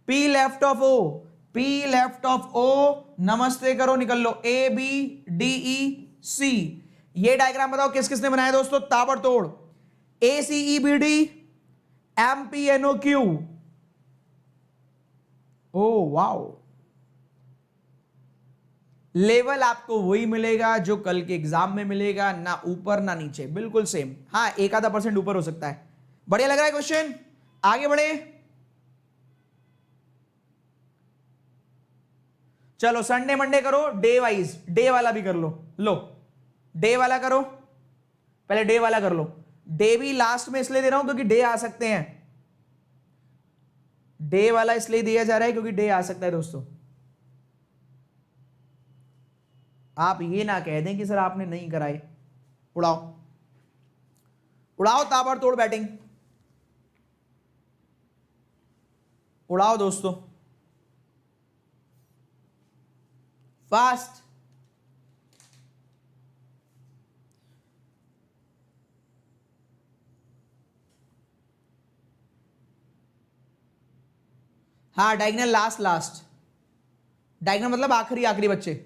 P left of O, P left of O, नमस्ते करो निकल लो, ए बी डी ई सी। ये डायग्राम बताओ किस किसने बनाया दोस्तों, ताबड़तोड़। A C E B D M P N O Q, O wow. Level आपको वही मिलेगा जो कल के एग्जाम में मिलेगा, ना ऊपर ना नीचे, बिल्कुल सेम। हाँ 1-आधा% ऊपर हो सकता है। बढ़िया लग रहा है क्वेश्चन, आगे बढ़े। चलो संडे मंडे करो, डे वाइज, डे वाला भी कर लो। लो डे वाला करो, पहले डे वाला कर लो। डे भी लास्ट में इसलिए दे रहा हूं क्योंकि डे आ सकते हैं, डे वाला इसलिए दिया जा रहा है क्योंकि डे आ सकता है दोस्तों। आप ये ना कह दें कि सर आपने नहीं कराए। उड़ाओ उड़ाओ ताबड़तोड़ बैटिंग, उड़ाओ दोस्तों फास्ट। हाँ डायगोनल लास्ट लास्ट, डायगोनल मतलब आखिरी आखिरी बच्चे।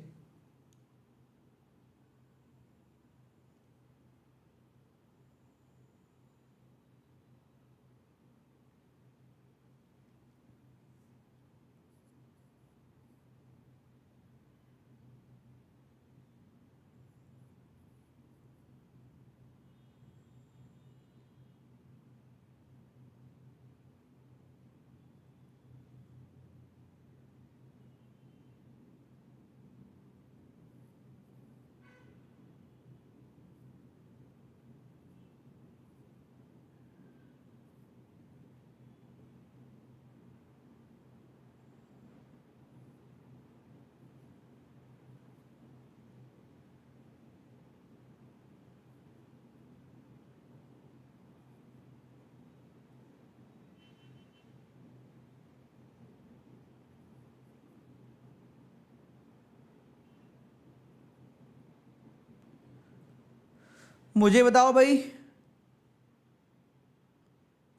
मुझे बताओ भाई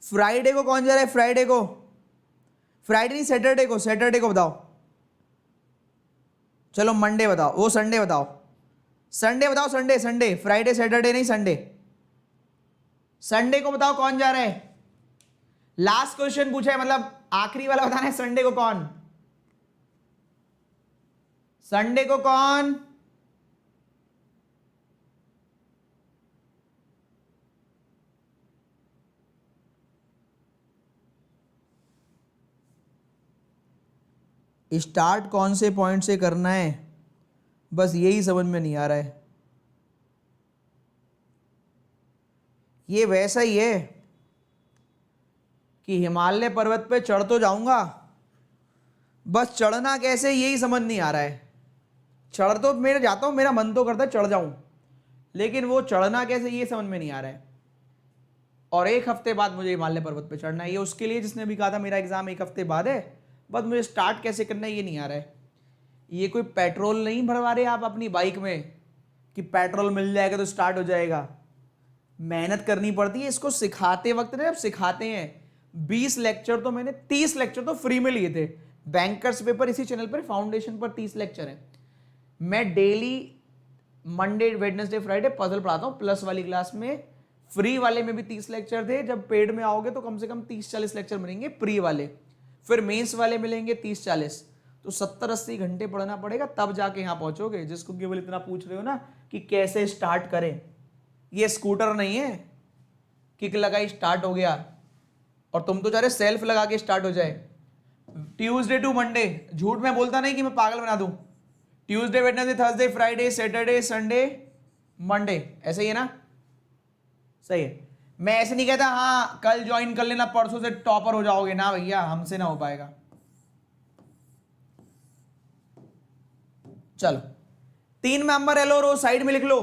फ्राइडे को कौन जा रहा है, फ्राइडे को, फ्राइडे नहीं सैटरडे को, सैटरडे को बताओ। चलो मंडे बताओ, वो संडे बताओ, संडे बताओ, संडे संडे, फ्राइडे सैटरडे नहीं संडे, संडे को बताओ कौन जा रहा है। लास्ट क्वेश्चन पूछा है मतलब आखिरी वाला बताना है संडे को कौन, संडे को कौन। स्टार्ट कौन से पॉइंट से करना है, बस यही समझ में नहीं आ रहा है। ये वैसा ही है कि हिमालय पर्वत पे चढ़ तो जाऊंगा, बस चढ़ना कैसे यही समझ नहीं आ रहा है। चढ़ तो मेरे जाता हूं, मेरा मन तो करता है चढ़ जाऊं, लेकिन वो चढ़ना कैसे ये समझ में नहीं आ रहा है। और 1 हफ्ते बाद मुझे हिमालय पर्वत पे चढ़ना है, ये उसके लिए जिसने भी कहा था मेरा एग्जाम 1 हफ्ते बाद है, बस मुझे स्टार्ट कैसे करना है ये नहीं आ रहा है। ये कोई पेट्रोल नहीं भरवा रहे आप अपनी बाइक में कि पेट्रोल मिल जाएगा तो स्टार्ट हो जाएगा। मेहनत करनी पड़ती है। इसको सिखाते वक्त ना, जब सिखाते हैं 20 लेक्चर तो मैंने 30 लेक्चर तो फ्री में लिए थे। बैंकर्स पेपर इसी चैनल पर, फाउंडेशन पर 30 लेक्चर है। मैं daily Monday Wednesday Friday puzzle पढ़ाता हूँ। प्लस वाली क्लास में, फ्री वाले में भी 30 लेक्चर थे। जब पेड में आओगे तो कम से कम 30-40 लेक्चर मिलेंगे प्री वाले, फिर मेंस वाले मिलेंगे 30-40, तो 70-80 घंटे पढ़ना पड़ेगा तब जाके यहाँ पहुंचोगे। जिसको केवल इतना पूछ रहे हो ना कि कैसे स्टार्ट करें, ये स्कूटर नहीं है किक लगाई स्टार्ट हो गया, और तुम तो चाह रहे सेल्फ लगा के स्टार्ट हो जाए। ट्यूसडे टू मंडे, झूठ में बोलता नहीं कि मैं पागल बना दूं। Tuesday Wednesday Thursday Friday Saturday Sunday Monday, ऐसे ही है ना, सही है। मैं ऐसे नहीं कहता हाँ कल ज्वाइन कर लेना परसों से टॉपर हो जाओगे, ना भैया हमसे ना हो पाएगा। चलो 3 मेंबर एल और ओ साइड में लिख लो।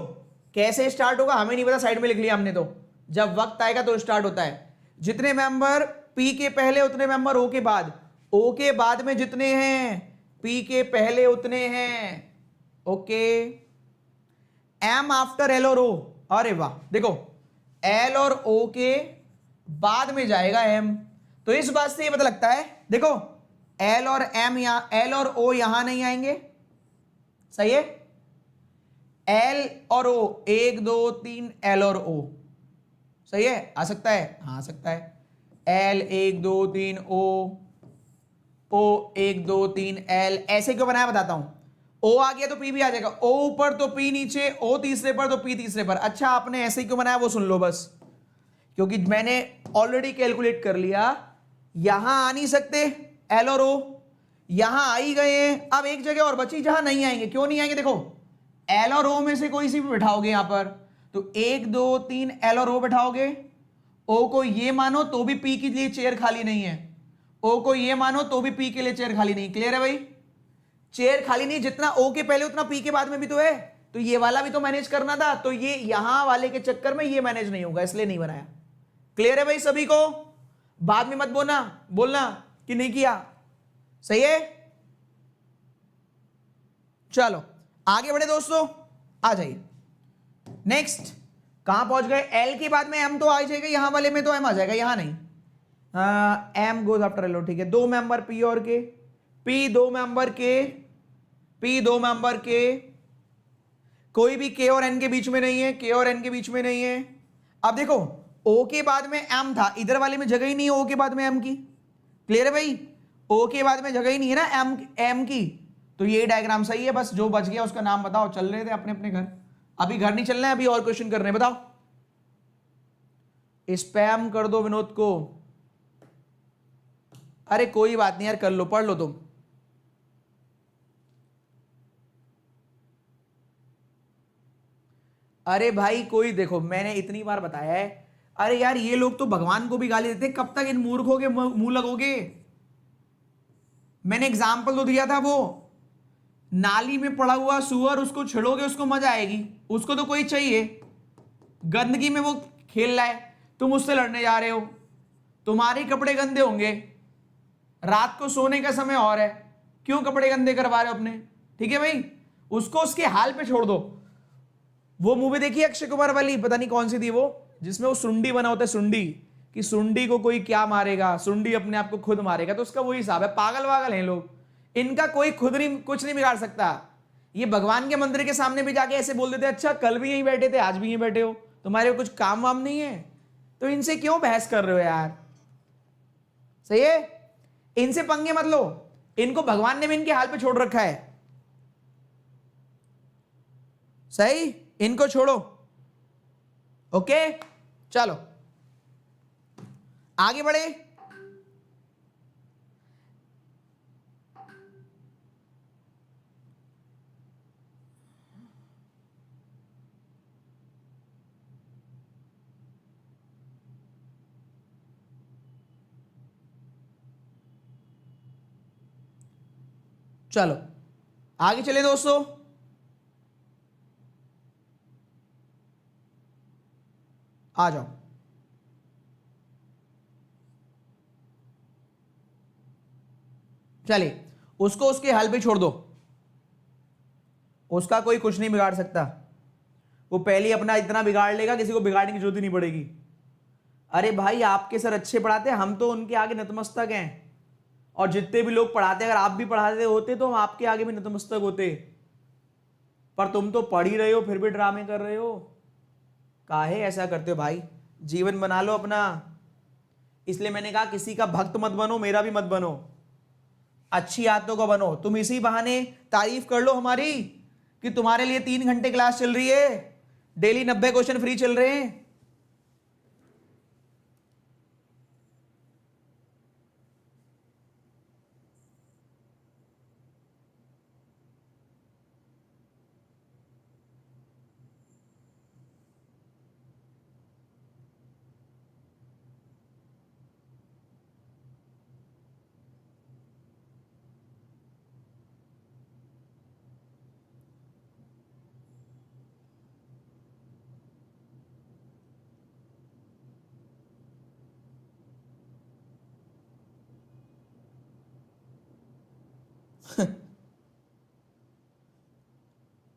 कैसे स्टार्ट होगा हमें नहीं पता, साइड में लिख लिया हमने तो, जब वक्त आएगा तो स्टार्ट होता है। जितने मेंबर पी के पहले उतने मेंबर ओ के बाद, ओ के बाद में जितने हैं पी के पहले उतने हैं। ओके, एम आफ्टर एल और ओ। अरे वाह, देखो एल और ओ के बाद में जाएगा एम, तो इस बात से ये पता लगता है, देखो एल और एम यहां, एल और ओ यहां नहीं आएंगे, सही है। एल और ओ 1 2 3 एल और ओ, सही है, आ सकता है, हाँ आ सकता है। एल 1 2 3 ओ 1 2 3 एल, ऐसे क्यों बनाया बताता हूं। ओ आ गया तो पी भी आ जाएगा, ओ ऊपर तो पी नीचे, ओ तीसरे पर तो पी तीसरे पर। अच्छा आपने ऐसे क्यों बनाया वो सुन लो बस, क्योंकि मैंने ऑलरेडी कैलकुलेट कर लिया, यहां आ नहीं सकते एल और ओ, यहां आ ही गए हैं। अब एक जगह और बची जहां नहीं आएंगे, क्यों नहीं आएंगे, देखो एल और ओ में से कोई सी भी बैठाओगे यहां पर, तो 1 2 3 एल और ओ बैठाओगे, ओ को ये मानो तो भी पी के लिए चेयर खाली नहीं है, ओ को ये मानो तो भी पी के लिए चेयर खाली नहीं। क्लियर है भाई, चेयर खाली नहीं, जितना ओ के पहले उतना पी के बाद में भी तो है, तो ये वाला भी तो मैनेज करना था, तो ये यहां वाले के चक्कर में ये मैनेज नहीं होगा, इसलिए नहीं बनाया। क्लियर है भाई सभी को, बाद में मत बोलना कि नहीं किया, सही है। चलो आगे बढ़े दोस्तों, आ जाइए नेक्स्ट। कहां पहुंच गए, एल के बाद में एम तो आ जाएगा, यहां वाले में तो एम आ जाएगा, यहां नहीं। एम गोज आफ्टर एल, ठीक है। 2 मेंबर पी और के, पी 2 मेंबर के, पी 2 मेंबर के, कोई भी के और एन के बीच में नहीं है, के और एन के बीच में नहीं है। अब देखो ओ के बाद में एम था, इधर वाले में जगह ही नहीं है ओ के बाद में एम की। क्लियर है भाई, ओ के बाद में जगह ही नहीं है ना एम की, तो ये डायग्राम सही है। बस जो बच गया उसका नाम बताओ, चल रहे थे अपने अपने घर, अभी घर नहीं चलना है, अभी और क्वेश्चन करने हैं, बताओ। स्पैम कर दो विनोद को, अरे कोई बात नहीं यार, कर लो, पढ़ लो तुम। अरे भाई कोई, देखो मैंने इतनी बार बताया है, अरे यार ये लोग तो भगवान को भी गाली देते, कब तक इन मूर्खों के मुंह लगोगे। मैंने एग्जाम्पल तो दिया था, वो नाली में पड़ा हुआ सुअर, उसको छिड़ोगे उसको मजा आएगी, उसको तो कोई चाहिए, गंदगी में वो खेल रहा है, तुम उससे लड़ने जा रहे हो, तुम्हारे कपड़े गंदे होंगे, रात को सोने का समय और है, क्यों कपड़े गंदे करवा रहे हो अपने। ठीक है भाई, उसको उसके हाल पे छोड़ दो। वो मूवी देखी अक्षय कुमार वाली, पता नहीं कौन सी थी वो, जिसमें वो सुंडी बना होता है, सुंडी, कि सुंडी को कोई क्या मारेगा, सुंडी अपने आप को खुद मारेगा, तो उसका वही हिसाब है। पागल वागल हैं लोग, इनका कोई खुद नहीं, कुछ नहीं बिगाड़ सकता। ये भगवान के मंदिर के सामने भी जाके ऐसे बोल देते, अच्छा कल भी यहीं बैठे थे आज भी यहीं बैठे हो, तुम्हारे कुछ काम वाम नहीं है, तो इनसे क्यों बहस कर रहे हो यार। सही है, इनसे पंगे मत लो, इनको भगवान ने भी इनके हाल पे छोड़ रखा है। सही, इनको छोड़ो। ओके चलो आगे बढ़े। चलो आगे चले दोस्तों, आ जाओ। चलिए उसको उसके हाल पे छोड़ दो, उसका कोई कुछ नहीं बिगाड़ सकता, वो पहले ही अपना इतना बिगाड़ लेगा, किसी को बिगाड़ने की जरूरत ही नहीं पड़ेगी। अरे भाई आपके सर अच्छे पढ़ाते हैं, हम तो उनके आगे नतमस्तक हैं, और जितने भी लोग पढ़ाते, अगर आप भी पढ़ाते होते तो हम आपके आगे भी नतमस्तक होते, पर तुम तो पढ़ ही रहे हो फिर भी ड्रामे कर रहे हो। काहे ऐसा करते हो भाई, जीवन बना लो अपना। इसलिए मैंने कहा किसी का भक्त मत बनो, मेरा भी मत बनो, अच्छी आदतों का बनो। तुम इसी बहाने तारीफ कर लो हमारी कि तुम्हारे लिए 3 घंटे क्लास चल रही है, डेली 90 क्वेश्चन फ्री चल रहे हैं।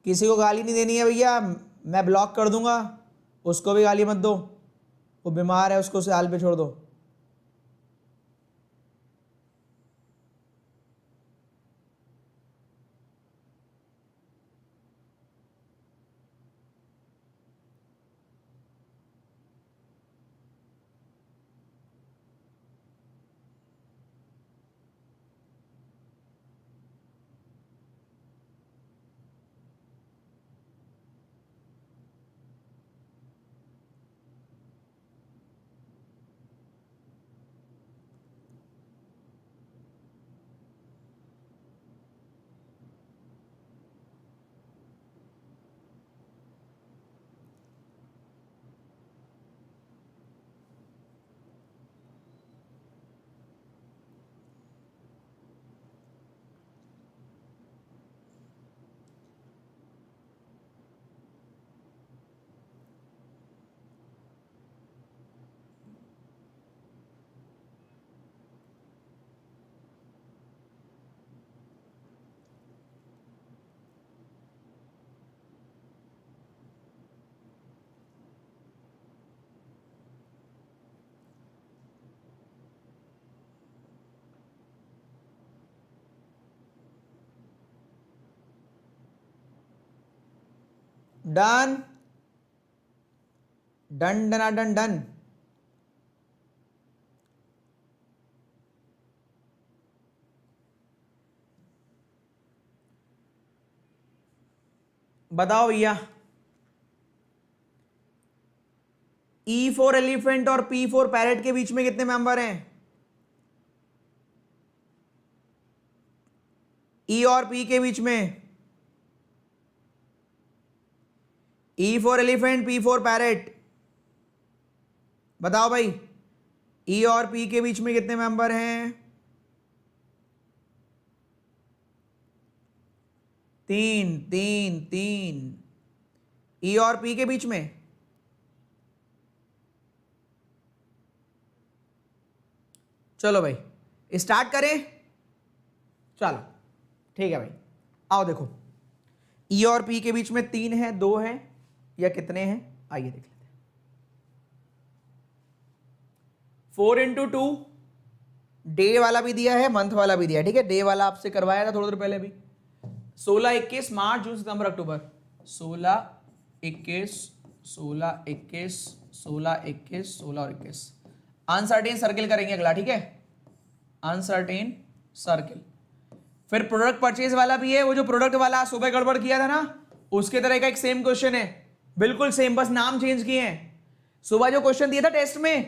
किसी को गाली नहीं देनी है भैया, मैं ब्लॉक कर दूंगा, उसको भी गाली मत दो, वो बीमार है, उसको उसे हाल पे छोड़ दो। डन डन डना डन डन। बताओ भैया, E फॉर एलिफेंट और P फॉर पैरेट के बीच में कितने मेंबर हैं? E और P के बीच में, E for elephant, P for parrot, बताओ भाई, E और P के बीच में कितने मेंबर हैं? 3 3 3। E और P के बीच में चलो भाई स्टार्ट करें, चलो ठीक है भाई, आओ देखो, E और P के बीच में 3 है, 2 है या कितने हैं, आइए देख लेते हैं। 4 into 2, डे वाला भी दिया है, मंथ वाला भी दिया है, ठीक है, डे वाला आपसे करवाया था थोड़ी देर पहले भी। 16 21 मार्च जून सितंबर अक्टूबर, 16 21 16 21 16 21 16 और 21। अनसर्टेन सर्किल करेंगे अगला, ठीक है, अनसर्टेन सर्किल। फिर प्रोडक्ट परचेज वाला भी है, वो जो प्रोडक्ट वाला सुबह गड़बड़ किया था ना, उसके तरह का एक सेम क्वेश्चन है, बिल्कुल सेम, बस नाम चेंज किए हैं। सुबह जो क्वेश्चन दिया था टेस्ट में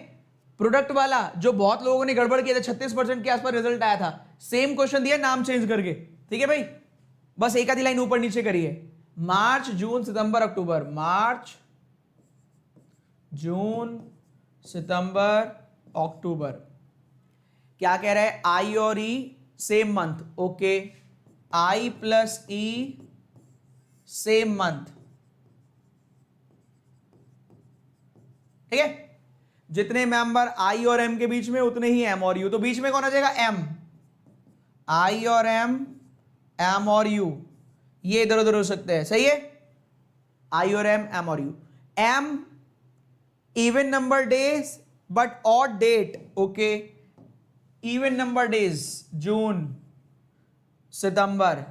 प्रोडक्ट वाला, जो बहुत लोगों ने गड़बड़ किया था, 36% के आसपास रिजल्ट आया था, सेम क्वेश्चन दिया, नाम चेंज करके, ठीक है भाई, बस एक आधी लाइन ऊपर नीचे करिए। मार्च जून सितंबर अक्टूबर, मार्च जून सितंबर अक्टूबर। क्या कह रहा है, आई और ई सेम मंथ, ओके, आई प्लस ई सेम मंथ, ठीक है, जितने मेंबर आई और एम के बीच में उतने ही एम और यू, तो बीच में कौन आ जाएगा, एम, आई और एम, एम और यू, ये इधर उधर हो सकते हैं, सही है, आई और एम, एम और U. M even number days but odd date, okay, even number days June सितंबर,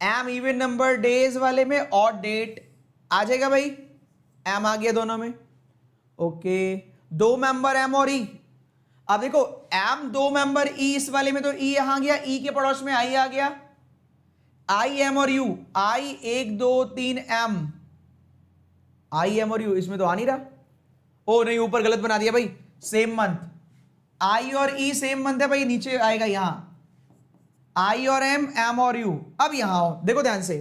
एम इवन नंबर डेज वाले में ऑड डेट आ जाएगा भाई, एम आ गया दोनों में, ओके। 2 मेंबर एम और ई, अब देखो एम 2 मेंबर ई, इस वाले में तो ई यहां गया, ई के पड़ोस में आई आ गया, आई एम और U, I 1 2 3 M, I M और यू, इसमें तो आ नहीं रहा, ओ नहीं ऊपर गलत बना दिया भाई, सेम मंथ, आई और ई सेम मंथ है भाई, नीचे आएगा यहां, आई और एम, एम और यू। अब यहां आओ, देखो ध्यान से,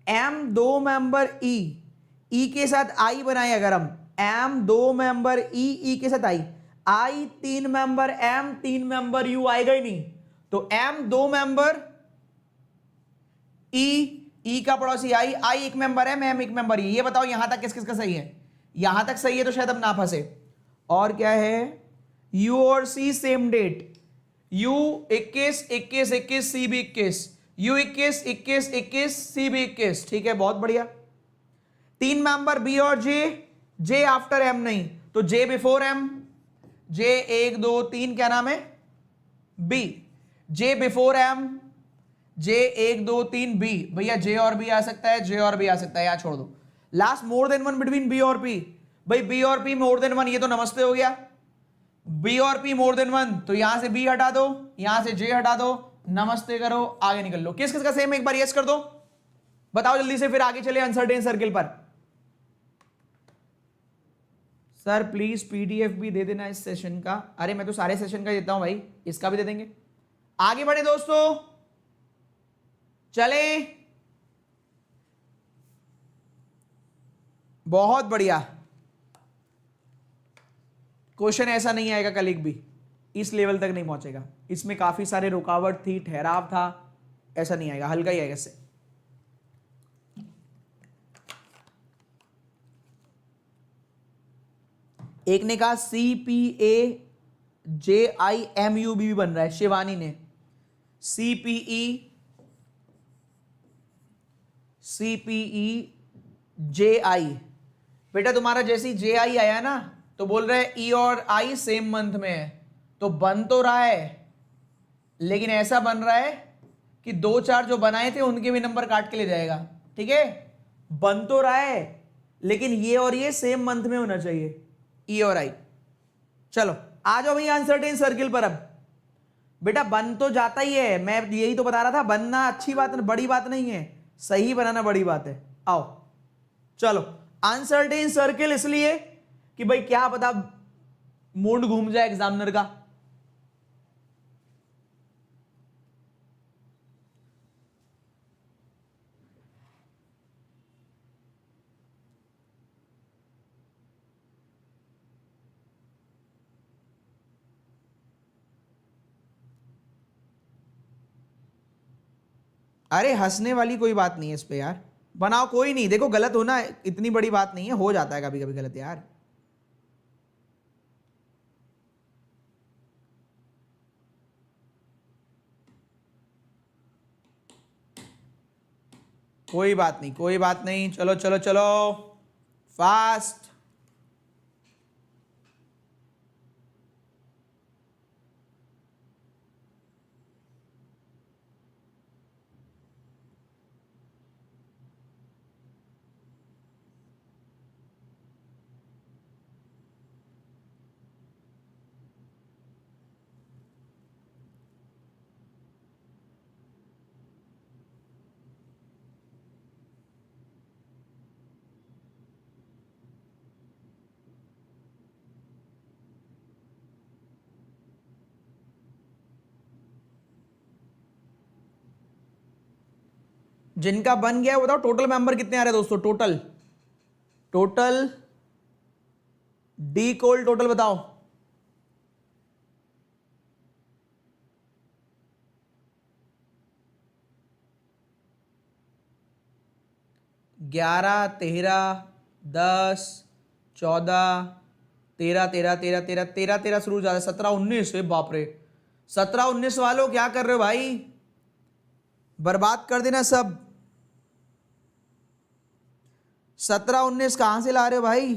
एम 2 मेंबर ई के साथ आई बनाए अगर हम, एम 2 मेंबर ई के साथ आई 3 मेंबर एम 3 मेंबर यू, आएगा ही नहीं, तो एम 2 मेंबर ई का पड़ोसी आई 1 मेंबर एम, एम 1 मेंबर ई। ये बताओ यहां तक किस किसका सही है, यहां तक सही है तो शायद अब ना फंसे। और क्या है, यू और सी सेम डेट, यू 21 21 21, सी भी 21, U 21, 21, 21, C भी 21, ठीक है, बहुत बढ़िया। 3 मेंबर B और J आफ्टर M नहीं, तो J बिफोर M, J 1 2 3 क्या नाम है? B, J before M, J 1 2 3 B, भैया J और B आ सकता है, J और B आ सकता है, यहां छोड़ दो। Last more than one between B और P, भाई B और P मोर देन वन, ये तो नमस्ते हो गया। B और P मोर देन वन, तो यहां से B हटा दो, यहां से J हटा दो, नमस्ते करो, आगे निकल लो। किस किस का सेम एक बार यस कर दो, बताओ जल्दी से, फिर आगे चले अनसर्टेन सर्किल पर। सर प्लीज पीडीएफ भी दे देना इस सेशन का। अरे मैं तो सारे सेशन का देता हूं भाई, इसका भी दे देंगे। आगे बढ़े दोस्तों, चले, बहुत बढ़िया। क्वेश्चन ऐसा नहीं आएगा कल एक भी, इस लेवल तक नहीं पहुंचेगा, इसमें काफी सारे रुकावट थी, ठहराव था, ऐसा नहीं आएगा, हल्का ही आएगा इससे। एक ने कहा CPAJIMUB भी बन रहा है, शिवानी ने CPEJI। बेटा तुम्हारा जैसी JI आया ना, तो बोल रहे हैं E और I सेम मंथ में है, तो बन तो रहा है, लेकिन ऐसा बन रहा है कि 2 4 जो बनाए थे उनके भी नंबर काट के ले जाएगा, ठीक है। बन तो रहा है, लेकिन ये और ये सेम मंथ में होना चाहिए, E और I। चलो आ जाओ भैया अनसर्टेन सर्किल पर। अब बेटा बन तो जाता ही है, मैं यही तो बता रहा था, बनना अच्छी बात, बड़ी बात नहीं है, सही बनाना बड़ी बात है। आओ चलो, अनसर्टेन सर्किल इसलिए कि भाई क्या पता मूड घूम जाए एग्जामिनर का। अरे हंसने वाली कोई बात नहीं है इस पे यार, बनाओ, कोई नहीं, देखो गलत होना इतनी बड़ी बात नहीं है, हो जाता है कभी कभी गलत यार। कोई बात नहीं, कोई बात नहीं, चलो चलो चलो फास्ट। जिनका बन गया बताओ टोटल मेंबर कितने आ रहे हैं दोस्तों, टोटल डी कोल टोटल बताओ। ग्यारह, 13, 10, 14, 13, 13, 13, 13, 13, 13 शुरू ज्यादा, 17, 19, बाप रे, 17, 19 वालों क्या कर रहे हो भाई, बर्बाद कर देना सब। 17, 19 कहां से ला रहे हो भाई?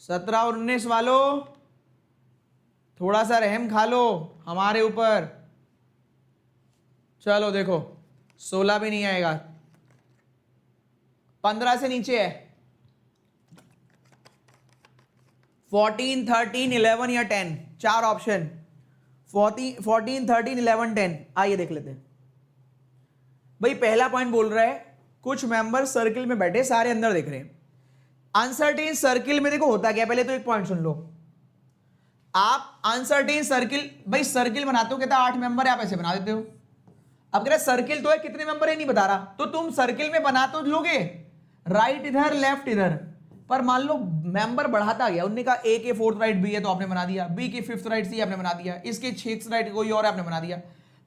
सत्रह और 19 वालों थोड़ा सा रहम खा लो हमारे ऊपर। चलो देखो 16 भी नहीं आएगा, 15 से नीचे है, 14, 13, 11 या 10, 4 ऑप्शन, 14, 13, 11, 10। आइए देख लेते हैं भाई। पहला पॉइंट बोल रहा है कुछ मेंबर सर्किल में बैठे, सारे अंदर देख रहे हैं। अनसर्टेन सर्किल में देखो होता क्या, पहले तो एक पॉइंट सुन लो आप। अनसर्टेन सर्किल, भाई सर्किल बनाते हो, कहता 8 मेंबर है, आप ऐसे बना देते हो। अब कह रहा सर्किल तो है, कितने मेंबर है नहीं बता रहा, तो तुम सर्किल में बना तो लोगे, राइट इधर लेफ्ट इधर, पर मान लो मेंबर बढ़ाता गया, उन्होंने कहा ए के 4th राइट बी है तो आपने बना दिया, बी के 5th राइट सी आपने बना दिया, इसके 6th राइट कोई और आपने बना दिया,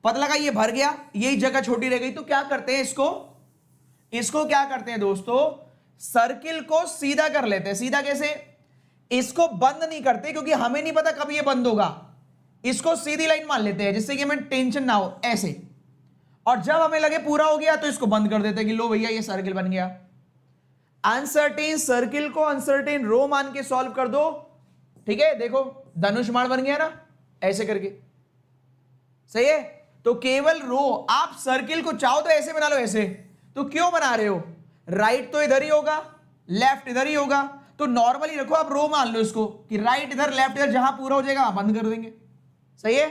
पता लगा ये भर गया, यही जगह छोटी रह गई, तो क्या करते हैं इसको क्या करते हैं दोस्तों, सर्किल को सीधा कर लेते हैं। सीधा कैसे? इसको बंद नहीं करते क्योंकि हमें नहीं पता कब ये बंद होगा, इसको सीधी लाइन मान लेते हैं जिससे कि हमें टेंशन ना हो ऐसे, और जब हमें लगे पूरा हो गया तो इसको बंद कर देते हैं कि लो भैया ये सर्किल बन गया। अनसर्टेन सर्किल को अनसर्टेन रो मान के सॉल्व कर दो, ठीक है, देखो धनुष्मान बन गया ना ऐसे करके, सही है। तो केवल रो, आप सर्किल को चाहो तो ऐसे बना लो ऐसे, तो क्यों बना रहे हो, राइट तो इधर ही होगा, लेफ्ट इधर ही होगा, तो नॉर्मली रखो आप रो मान लो इसको कि राइट इधर लेफ्ट इधर, जहां पूरा हो जाएगा वहां बंद कर देंगे, सही है।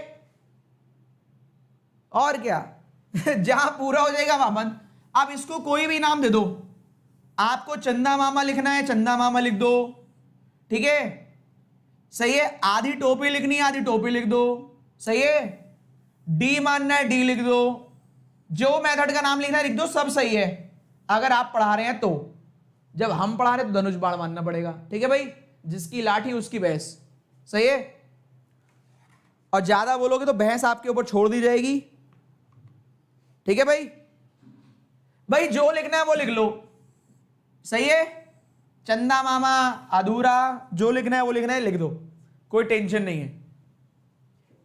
और क्या जहां पूरा हो जाएगा वहां बंद। अब इसको कोई भी नाम दे दो, आपको चंदा मामा लिखना है चंदा मामा लिख दो, ठीक है, सही है। आधी टोपी लिखनी है आधी टोपी लिख दो, सही है। डी मानना है डी लिख दो, जो मेथड का नाम लिखना है लिख दो, सब सही है। अगर आप पढ़ा रहे हैं तो, जब हम पढ़ा रहे हैं तो धनुष बाण मानना पड़ेगा, ठीक है भाई, जिसकी लाठी उसकी भैंस, सही है। और ज्यादा बोलोगे तो भैंस आपके ऊपर छोड़ दी जाएगी, ठीक है भाई। भाई जो लिखना है वो लिख लो, सही है। चंदा मामा अधूरा, जो लिखना है वो लिखना है लिख दो, कोई टेंशन नहीं है।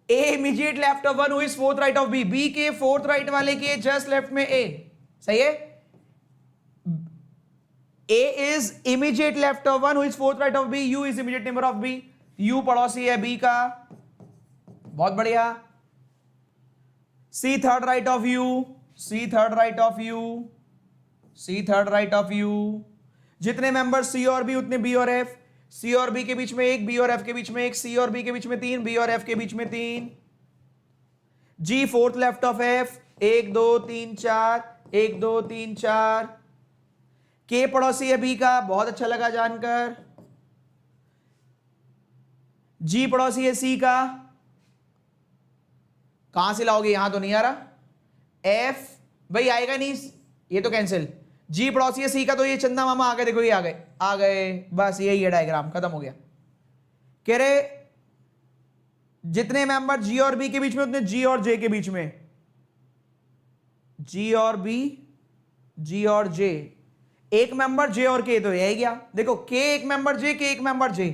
A immediate left of one who is fourth right of B, B के फोर्थ राइट वाले के जस्ट लेफ्ट में ए, सही है। A is immediate left of one who is fourth right of B, U is immediate neighbour of B, U पड़ोसी है B का, बहुत बढ़िया। C third right of U, C third right of U, C third right of U. जितने member सी और B उतने B और F, सी और बी के बीच में एक, बी और एफ के बीच में एक, सी और बी के बीच में तीन, बी और एफ के बीच में तीन। जी फोर्थ लेफ्ट ऑफ एफ, 1 2 3 4, 1 2 3 4। के पड़ोसी है बी का, बहुत अच्छा लगा जानकर। जी पड़ोसी है सी का, कहां से लाओगे, यहां तो नहीं आ रहा। एफ भाई आएगा नहीं, ये तो कैंसिल। जी पड़ोसी है सी का, तो ये चंदा मामा आ गए, देखो ये आ गए, आ गए, बस यही है डायग्राम, खत्म हो गया। कह रहे जितने मेंबर जी और बी के बीच में उतने जी और जे के बीच में, जी और बी, जी और जे, एक मेंबर जे और के, तो यही गया, देखो के एक मेंबर जे, के एक मेंबर जे,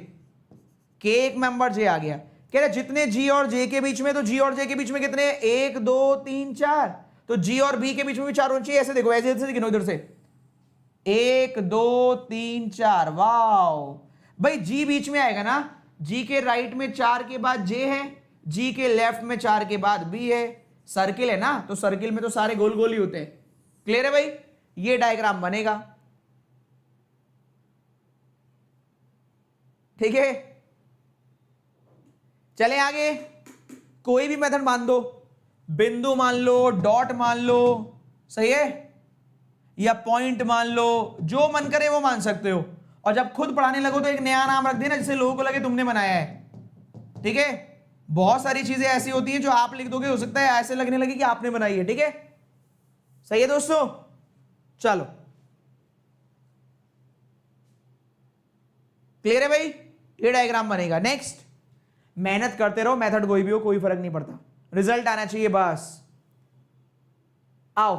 के एक मेंबर जे आ गया। कह रहे जितने जी और जे के बीच में, तो जी और जे के बीच में कितने, 1 2 3 4, तो जी और बी के बीच में भी 4 होने चाहिए, ऐसे देखो ऐसे ऐसे गिनो इधर से, 1 2 3 4, वाओ भाई जी बीच में आएगा ना, जी के राइट में 4 के बाद जे है, जी के लेफ्ट में 4 के बाद बी है, सर्किल है ना, तो सर्किल में तो सारे गोल गोल ही होते हैं। क्लियर है भाई, ये डायग्राम बनेगा, ठीक है। चले आगे, कोई भी मेथड मान दो, बिंदु मान लो, डॉट मान लो, सही है, या पॉइंट मान लो, जो मन करे वो मान सकते हो। और जब खुद पढ़ाने लगो तो एक नया नाम रख देना जिससे लोगों को लगे तुमने बनाया है, ठीक है। बहुत सारी चीजें ऐसी होती हैं जो आप लिख दोगे, हो सकता है ऐसे लगने लगे कि आपने बनाई है, ठीक है, सही है दोस्तों। चलो क्लियर है भाई, ये डायग्राम बनेगा। नेक्स्ट, मेहनत करते रहो, मेथड कोई भी हो कोई फर्क नहीं पड़ता, रिजल्ट आना चाहिए बस। आओ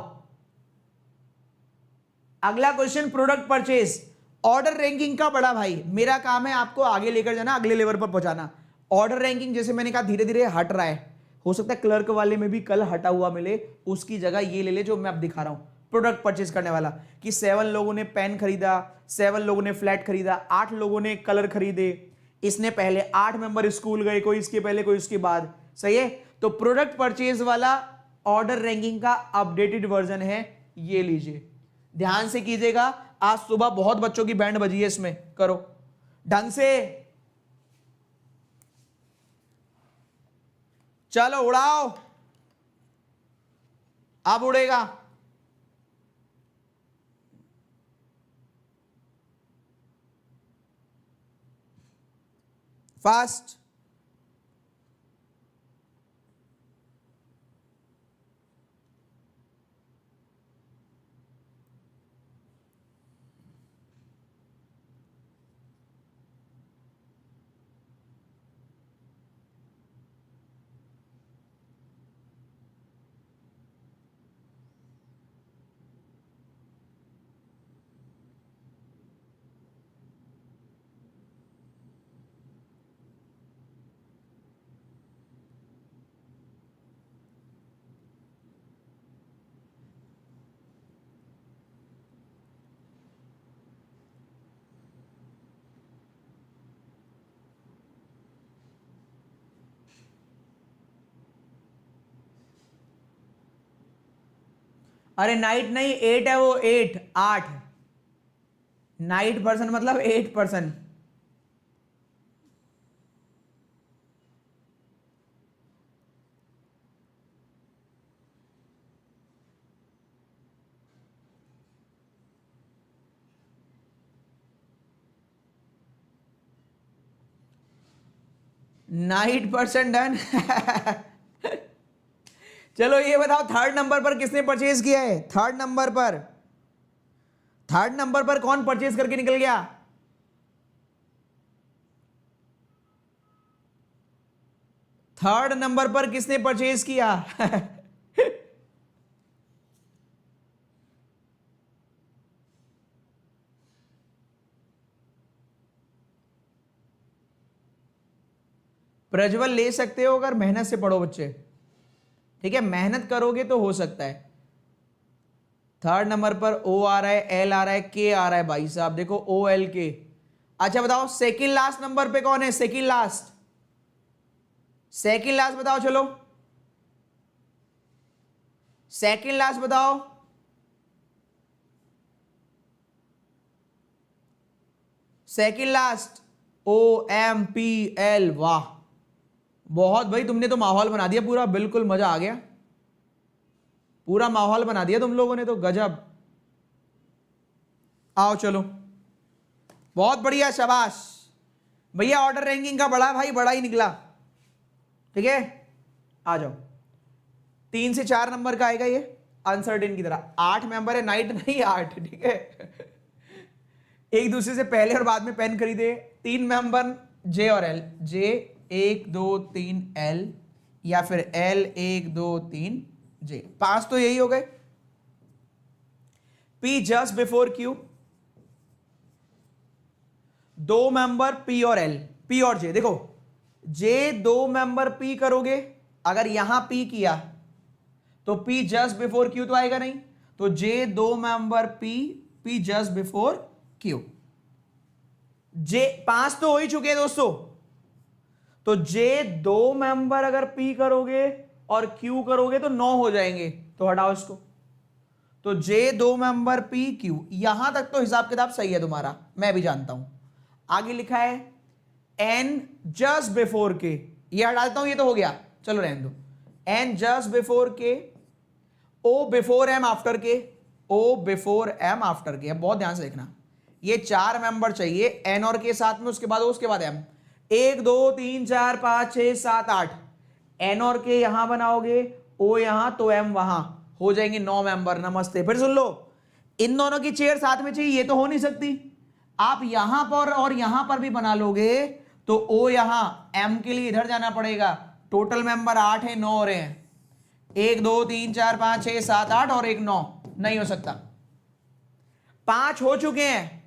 अगला question, product purchase, order ranking का बड़ा भाई, मेरा काम है आपको आगे लेकर जाना, अगले लेवल पर पहुंचाना। ऑर्डर रैंकिंग जैसे मैंने कहा धीरे धीरे हट रहा है, हो सकता है क्लर्क वाले में भी कल हटा हुआ मिले, उसकी जगह ये ले ले जो मैं अब दिखा रहा हूं, प्रोडक्ट परचेज करने वाला, कि 7 लोगों ने पेन खरीदा, 7 लोगों ने फ्लैट खरीदा, 8 लोगों ने कलर खरीदे, इसने पहले 8 मेंबर स्कूल गए, कोई इसके पहले कोई इसके बाद, सही है। तो प्रोडक्ट परचेज वाला ऑर्डर रैंकिंग का अपडेटेड वर्जन है, ये लीजिए, ध्यान से कीजिएगा। आज सुबह बहुत बच्चों की बैंड बजी है, इसमें करो ढंग से, चलो उड़ाओ, अब उड़ेगा। फास्ट, अरे नाइट नहीं, 8 है वो, 8 8 नाइट पर्सन मतलब 8%। Night person done. चलो ये बताओ थर्ड नंबर पर किसने परचेज किया है? थर्ड नंबर पर कौन परचेज करके निकल गया? थर्ड नंबर पर किसने परचेज किया? प्रज्वल ले सकते हो अगर मेहनत से पढ़ो बच्चे, ठीक है, मेहनत करोगे तो हो सकता है। थर्ड नंबर पर ओ आ रहा है, एल आ रहा है, के आ रहा है भाई साहब, देखो ओ एल के। अच्छा बताओ सेकंड लास्ट नंबर पे कौन है? सेकंड लास्ट बताओ, चलो सेकंड लास्ट बताओ। Second last O M P L. वाह बहुत भाई, तुमने तो माहौल बना दिया पूरा, बिल्कुल मजा आ गया, पूरा माहौल बना दिया तुम लोगों ने तो, गजब। आओ चलो, बहुत बढ़िया, शाबाश भैया। ऑर्डर रैंकिंग का बड़ा भाई, बड़ा ही निकला, ठीक है। आ जाओ, 3 से 4 नंबर का आएगा ये, अनसर्टेन की तरह। 8 मेंबर है, नाइट नहीं 8, ठीक है। एक दूसरे से पहले और बाद में पेन खरीदे। 3 मेंबर जे और एल, जे 1 2 3 एल, या फिर एल 1 2 3 जे। 5 तो यही हो गए। P just before Q, 2 member P और एल, पी और जे। देखो जे 2 मेंबर पी करोगे, अगर यहां पी किया तो पी जस्ट बिफोर क्यू तो आएगा नहीं, तो J 2 member P, P just before Q. J 5 तो हो ही चुके हैं दोस्तों, तो जे 2 मेंबर अगर पी करोगे और क्यू करोगे तो 9 हो जाएंगे, तो हटाओ इसको। तो जे 2 मेंबर पी क्यू, यहां तक तो हिसाब किताब सही है तुम्हारा, मैं भी जानता हूं। आगे लिखा है एन जस्ट बिफोर के, ये हटा देता हूं, ये तो हो गया, चलो रहने दो। एन जस्ट बिफोर के, ओ बिफोर एम आफ्टर के, ओ बिफोर एम आफ्टर के। अब बहुत ध्यान से देखना, ये 4 मेंबर चाहिए एन और के साथ में, उसके बाद ओ, उसके बाद एम। 1 2 3 4 5 6 7 8, एन और के यहां बनाओगे, ओ यहां तो एम वहां, हो जाएंगे 9 मेंबर। नमस्ते। फिर सुन लो, इन दोनों की चेयर साथ में चाहिए, ये तो हो नहीं सकती। आप यहां पर और यहां पर भी बना लोगे तो ओ यहां, एम के लिए इधर जाना पड़ेगा। टोटल मेंबर 8 है, 9 हो रहे हैं। 1 2 3 4 5 6 7 8 और 1 9, नहीं हो सकता। 5 हो चुके हैं,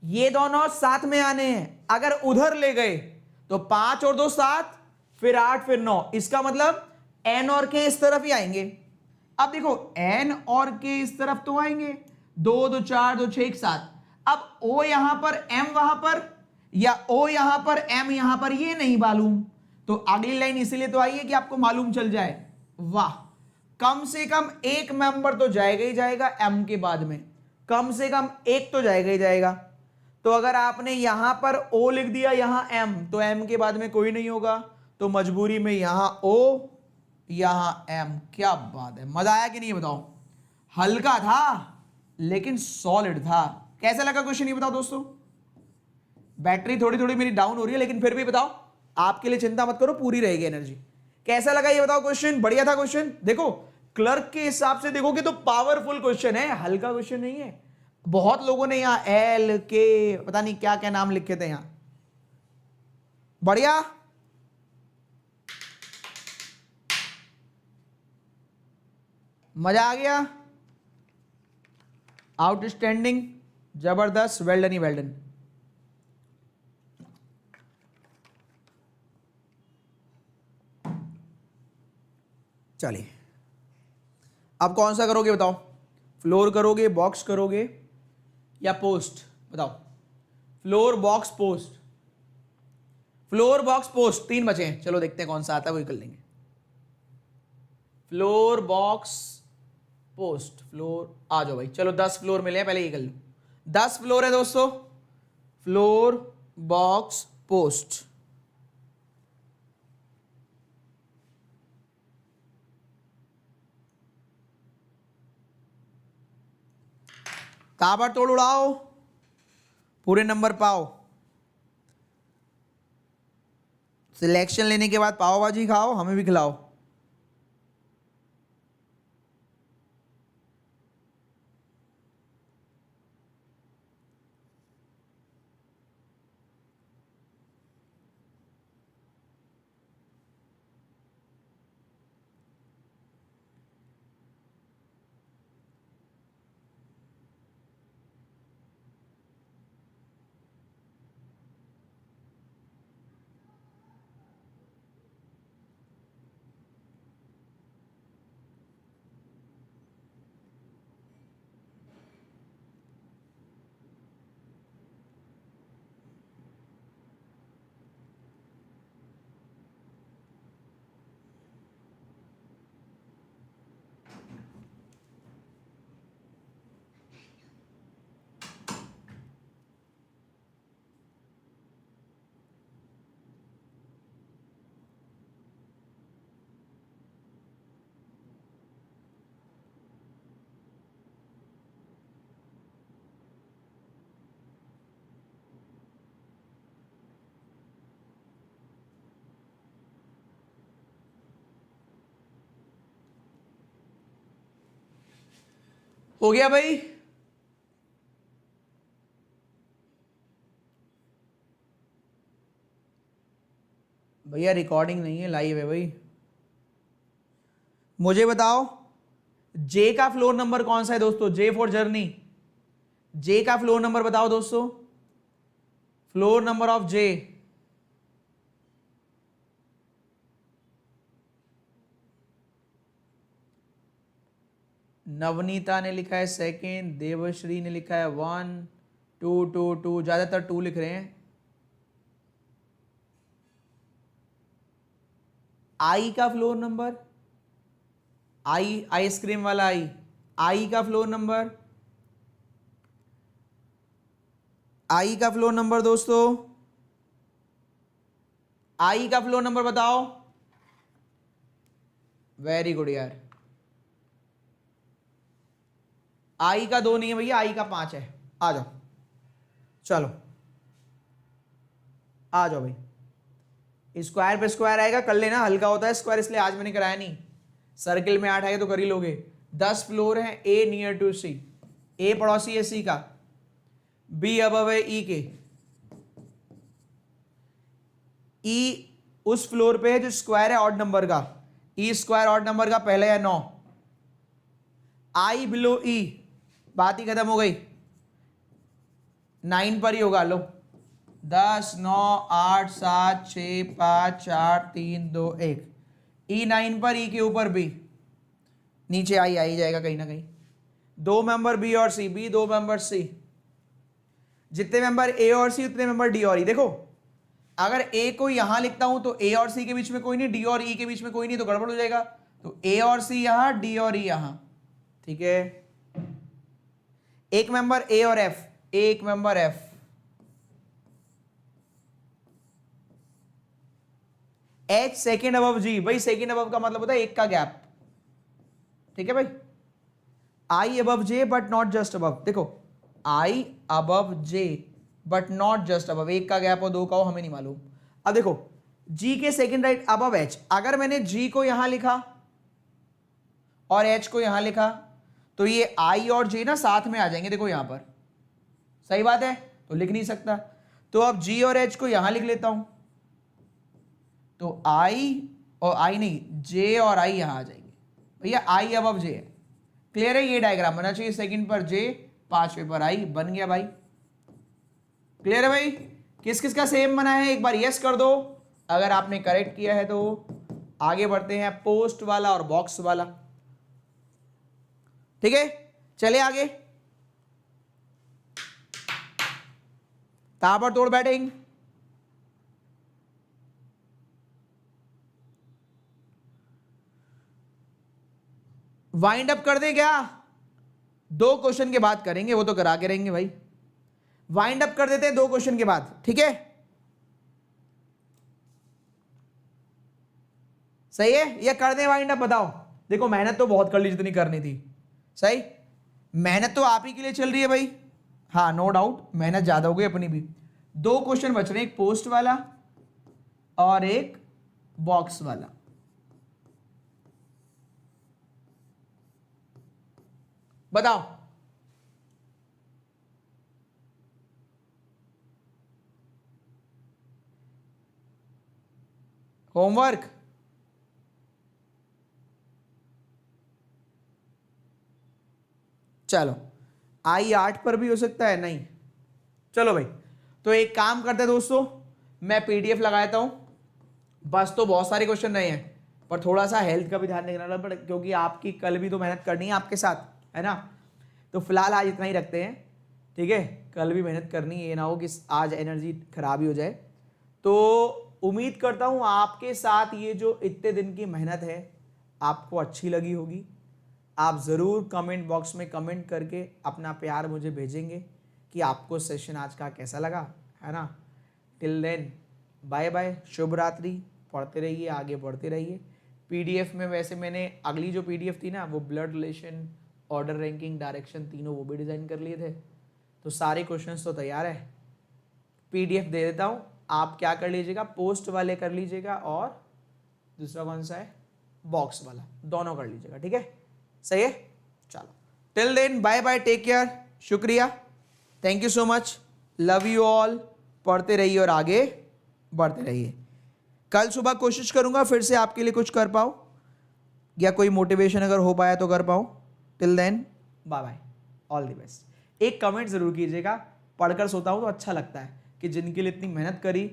ये दोनों साथ में आने हैं। अगर उधर ले गए तो 5 और 2 7, फिर 8 फिर 9, इसका मतलब एन और के इस तरफ ही आएंगे। अब देखो एन और के इस तरफ तो आएंगे, 2 2 4 2 6 1 7। अब ओ यहां पर, एम वहां पर, या ओ यहां पर एम यहां पर, ये नहीं मालूम, तो अगली लाइन इसीलिए तो आई है कि आपको मालूम चल जाए। वाह, कम से कम एक मेंबर तो जाएगा ही जाएगा एम के बाद में, कम से कम एक तो जाएगा ही जाएगा। तो अगर आपने यहां पर ओ लिख दिया, यहां एम, तो एम के बाद में कोई नहीं होगा, तो मजबूरी में यहां ओ यहां एम। क्या बात है, मजा आया कि नहीं बताओ? हल्का था लेकिन सॉलिड था। कैसा लगा क्वेश्चन ये बताओ दोस्तों? बैटरी थोड़ी थोड़ी मेरी डाउन हो रही है, लेकिन फिर भी बताओ, आपके लिए चिंता मत करो, पूरी रहेगी एनर्जी। कैसा लगा ये बताओ क्वेश्चन? बढ़िया था क्वेश्चन? देखो क्लर्क के हिसाब से देखोगे तो पावरफुल क्वेश्चन है, हल्का क्वेश्चन नहीं है। बहुत लोगों ने यहां एल के पता नहीं क्या क्या नाम लिखे थे यहां। बढ़िया, मजा आ गया, आउटस्टैंडिंग, जबरदस्त, वेल डन ही वेल डन। चलिए अब कौन सा करोगे बताओ? फ्लोर करोगे, बॉक्स करोगे, या पोस्ट? बताओ, floor box post. Floor box post, 3 बचे हैं, चलो देखते हैं कौन सा आता है, वही कर लेंगे। फ्लोर बॉक्स पोस्ट फ्लोर, आ जाओ भाई, चलो 10 फ्लोर मिले हैं, पहले ये कर लो। 10 फ्लोर है दोस्तों, फ्लोर बॉक्स पोस्ट। ताबड़तोड़ उड़ाओ, पूरे नंबर पाओ। सिलेक्शन लेने के बाद पाव भाजी खाओ, हमें भी खिलाओ। हो गया भाई? भैया रिकॉर्डिंग नहीं है, लाइव है भाई। मुझे बताओ जे का फ्लोर नंबर कौन सा है दोस्तों? जे फॉर जर्नी, जे का फ्लोर नंबर बताओ दोस्तों, फ्लोर नंबर ऑफ जे। नवनीता ने लिखा है सेकंड, देवश्री ने लिखा है 1 2 2 2, ज्यादातर 2 लिख रहे हैं। आई का फ्लोर नंबर, आई आइसक्रीम वाला आई का फ्लोर नंबर, आई का फ्लोर नंबर दोस्तों, आई का फ्लोर नंबर बताओ। वेरी गुड यार, आई का 2 नहीं है भैया, आई का 5 है। आ जाओ, चलो आ जाओ भाई। स्क्वायर पे स्क्वायर आएगा, कर लेना, हल्का होता है स्क्वायर, इसलिए आज मैंने कराया नहीं। सर्किल में 8 आएगा तो कर ही लोगे। 10 फ्लोर है, ए नियर टू सी, ए पड़ोसी है सी का, बी अबव है ई के, ई उस फ्लोर पे है जो स्क्वायर है ऑड नंबर का, ई स्क्वायर ऑड नंबर का पहले है 9, आई बिलो ई, बात ही खत्म हो गई। 9 पर ही होगा, लो 10 9 8 7 6 5 4 3 2 1, ई 9 पर, ई के ऊपर बी, नीचे आई आ ही जाएगा कहीं ना कहीं। 2 मेंबर बी और सी, बी 2 मेंबर सी, जितने मेंबर ए और सी उतने मेंबर डी और ई। देखो अगर ए को यहां लिखता हूं तो ए और सी के बीच में कोई नहीं, डी और ई के बीच में कोई नहीं, तो गड़बड़ हो जाएगा। तो ए और सी यहां, डी और ई यहां, ठीक है। एक मेंबर ए और एफ, एक member F, H second above G, भाई सेकेंड अबव का मतलब होता है एक का गैप, ठीक है भाई। I above J but not just above, देखो I above J but not just above, एक का गैप हो, 2 का हो, हमें नहीं मालूम। अब देखो जी के सेकेंड राइट अबव एच, अगर मैंने जी को यहां लिखा और एच को यहां लिखा तो ये आई और जे ना साथ में आ जाएंगे, देखो यहां पर, सही बात है, तो लिख नहीं सकता। तो अब जी और एच को यहां लिख लेता हूं, तो आई और आई नहीं, जे और आई यहां आ जाएंगे भैया, आई अबव जे है। क्लियर है? ये डायग्राम बनना चाहिए, सेकंड पर जे, 5वें पर आई, बन गया भाई। क्लियर है भाई? किस किस का सेम बना है एक बार यस कर दो, अगर आपने करेक्ट किया है तो। आगे बढ़ते हैं, पोस्ट वाला और बॉक्स वाला, ठीक है, चले आगे। ताबड़तोड़ बैटिंग, वाइंड अप कर दे क्या? 2 क्वेश्चन के बाद करेंगे, वो तो करा के रहेंगे भाई। वाइंड अप कर देते हैं 2 क्वेश्चन के बाद, ठीक है? सही है या कर दें वाइंड अप? बताओ। देखो मेहनत तो बहुत कर ली जितनी करनी थी, सही। मेहनत तो आप ही के लिए चल रही है भाई, हाँ नो डाउट मेहनत ज्यादा हो गई अपनी भी। 2 क्वेश्चन बच रहे हैं, एक पोस्ट वाला और एक बॉक्स वाला। बताओ। होमवर्क चलो, I8 पर भी हो सकता है, नहीं। चलो भाई, तो एक काम करते हैं दोस्तों, मैं PDF लगाता हूं। बस तो बहुत सारे क्वेश्चन रहे हैं, पर थोड़ा सा हेल्थ का भी ध्यान रखना पड़ेगा, क्योंकि आपकी कल भी तो मेहनत करनी है आपके साथ, है ना। तो फिलहाल आज इतना ही रखते हैं, ठीक है। कल भी मेहनत करनी है, ये ना हो कि आज एनर्जी खराब ही हो जाए। तो उम्मीद करता हूं आपके साथ ये जो इतने दिन की मेहनत है आपको अच्छी लगी होगी। आप ज़रूर कमेंट बॉक्स में कमेंट करके अपना प्यार मुझे भेजेंगे कि आपको सेशन आज का कैसा लगा, है ना। टिल देन बाय बाय, शुभ रात्रि, पढ़ते रहिए, आगे बढ़ते रहिए। PDF में वैसे मैंने अगली जो PDF थी ना, वो blood relation, order ranking, direction, तीनों वो भी डिज़ाइन कर लिए थे। तो सारे क्वेश्चंस तो तैयार है, PDF दे देता हूँ। आप क्या कर लीजिएगा, पोस्ट वाले कर लीजिएगा और दूसरा कौन सा है, बॉक्स वाला, दोनों कर लीजिएगा, ठीक है। सही है, चलो till then bye bye, take care, शुक्रिया, thank you so much, love you all. पढ़ते रहिए और आगे बढ़ते रहिए। कल सुबह कोशिश करूंगा फिर से आपके लिए कुछ कर पाऊँ, या कोई मोटिवेशन अगर हो पाया तो कर पाऊँ। Till then bye bye, all the best. एक कमेंट जरूर कीजिएगा, पढ़कर सोता हूँ तो अच्छा लगता है कि जिनके लिए इतनी मेहनत करी,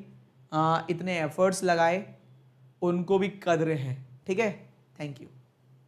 इतने एफर्ट्स लगाए, उनको भी कद्र है, ठीक है। Thank you.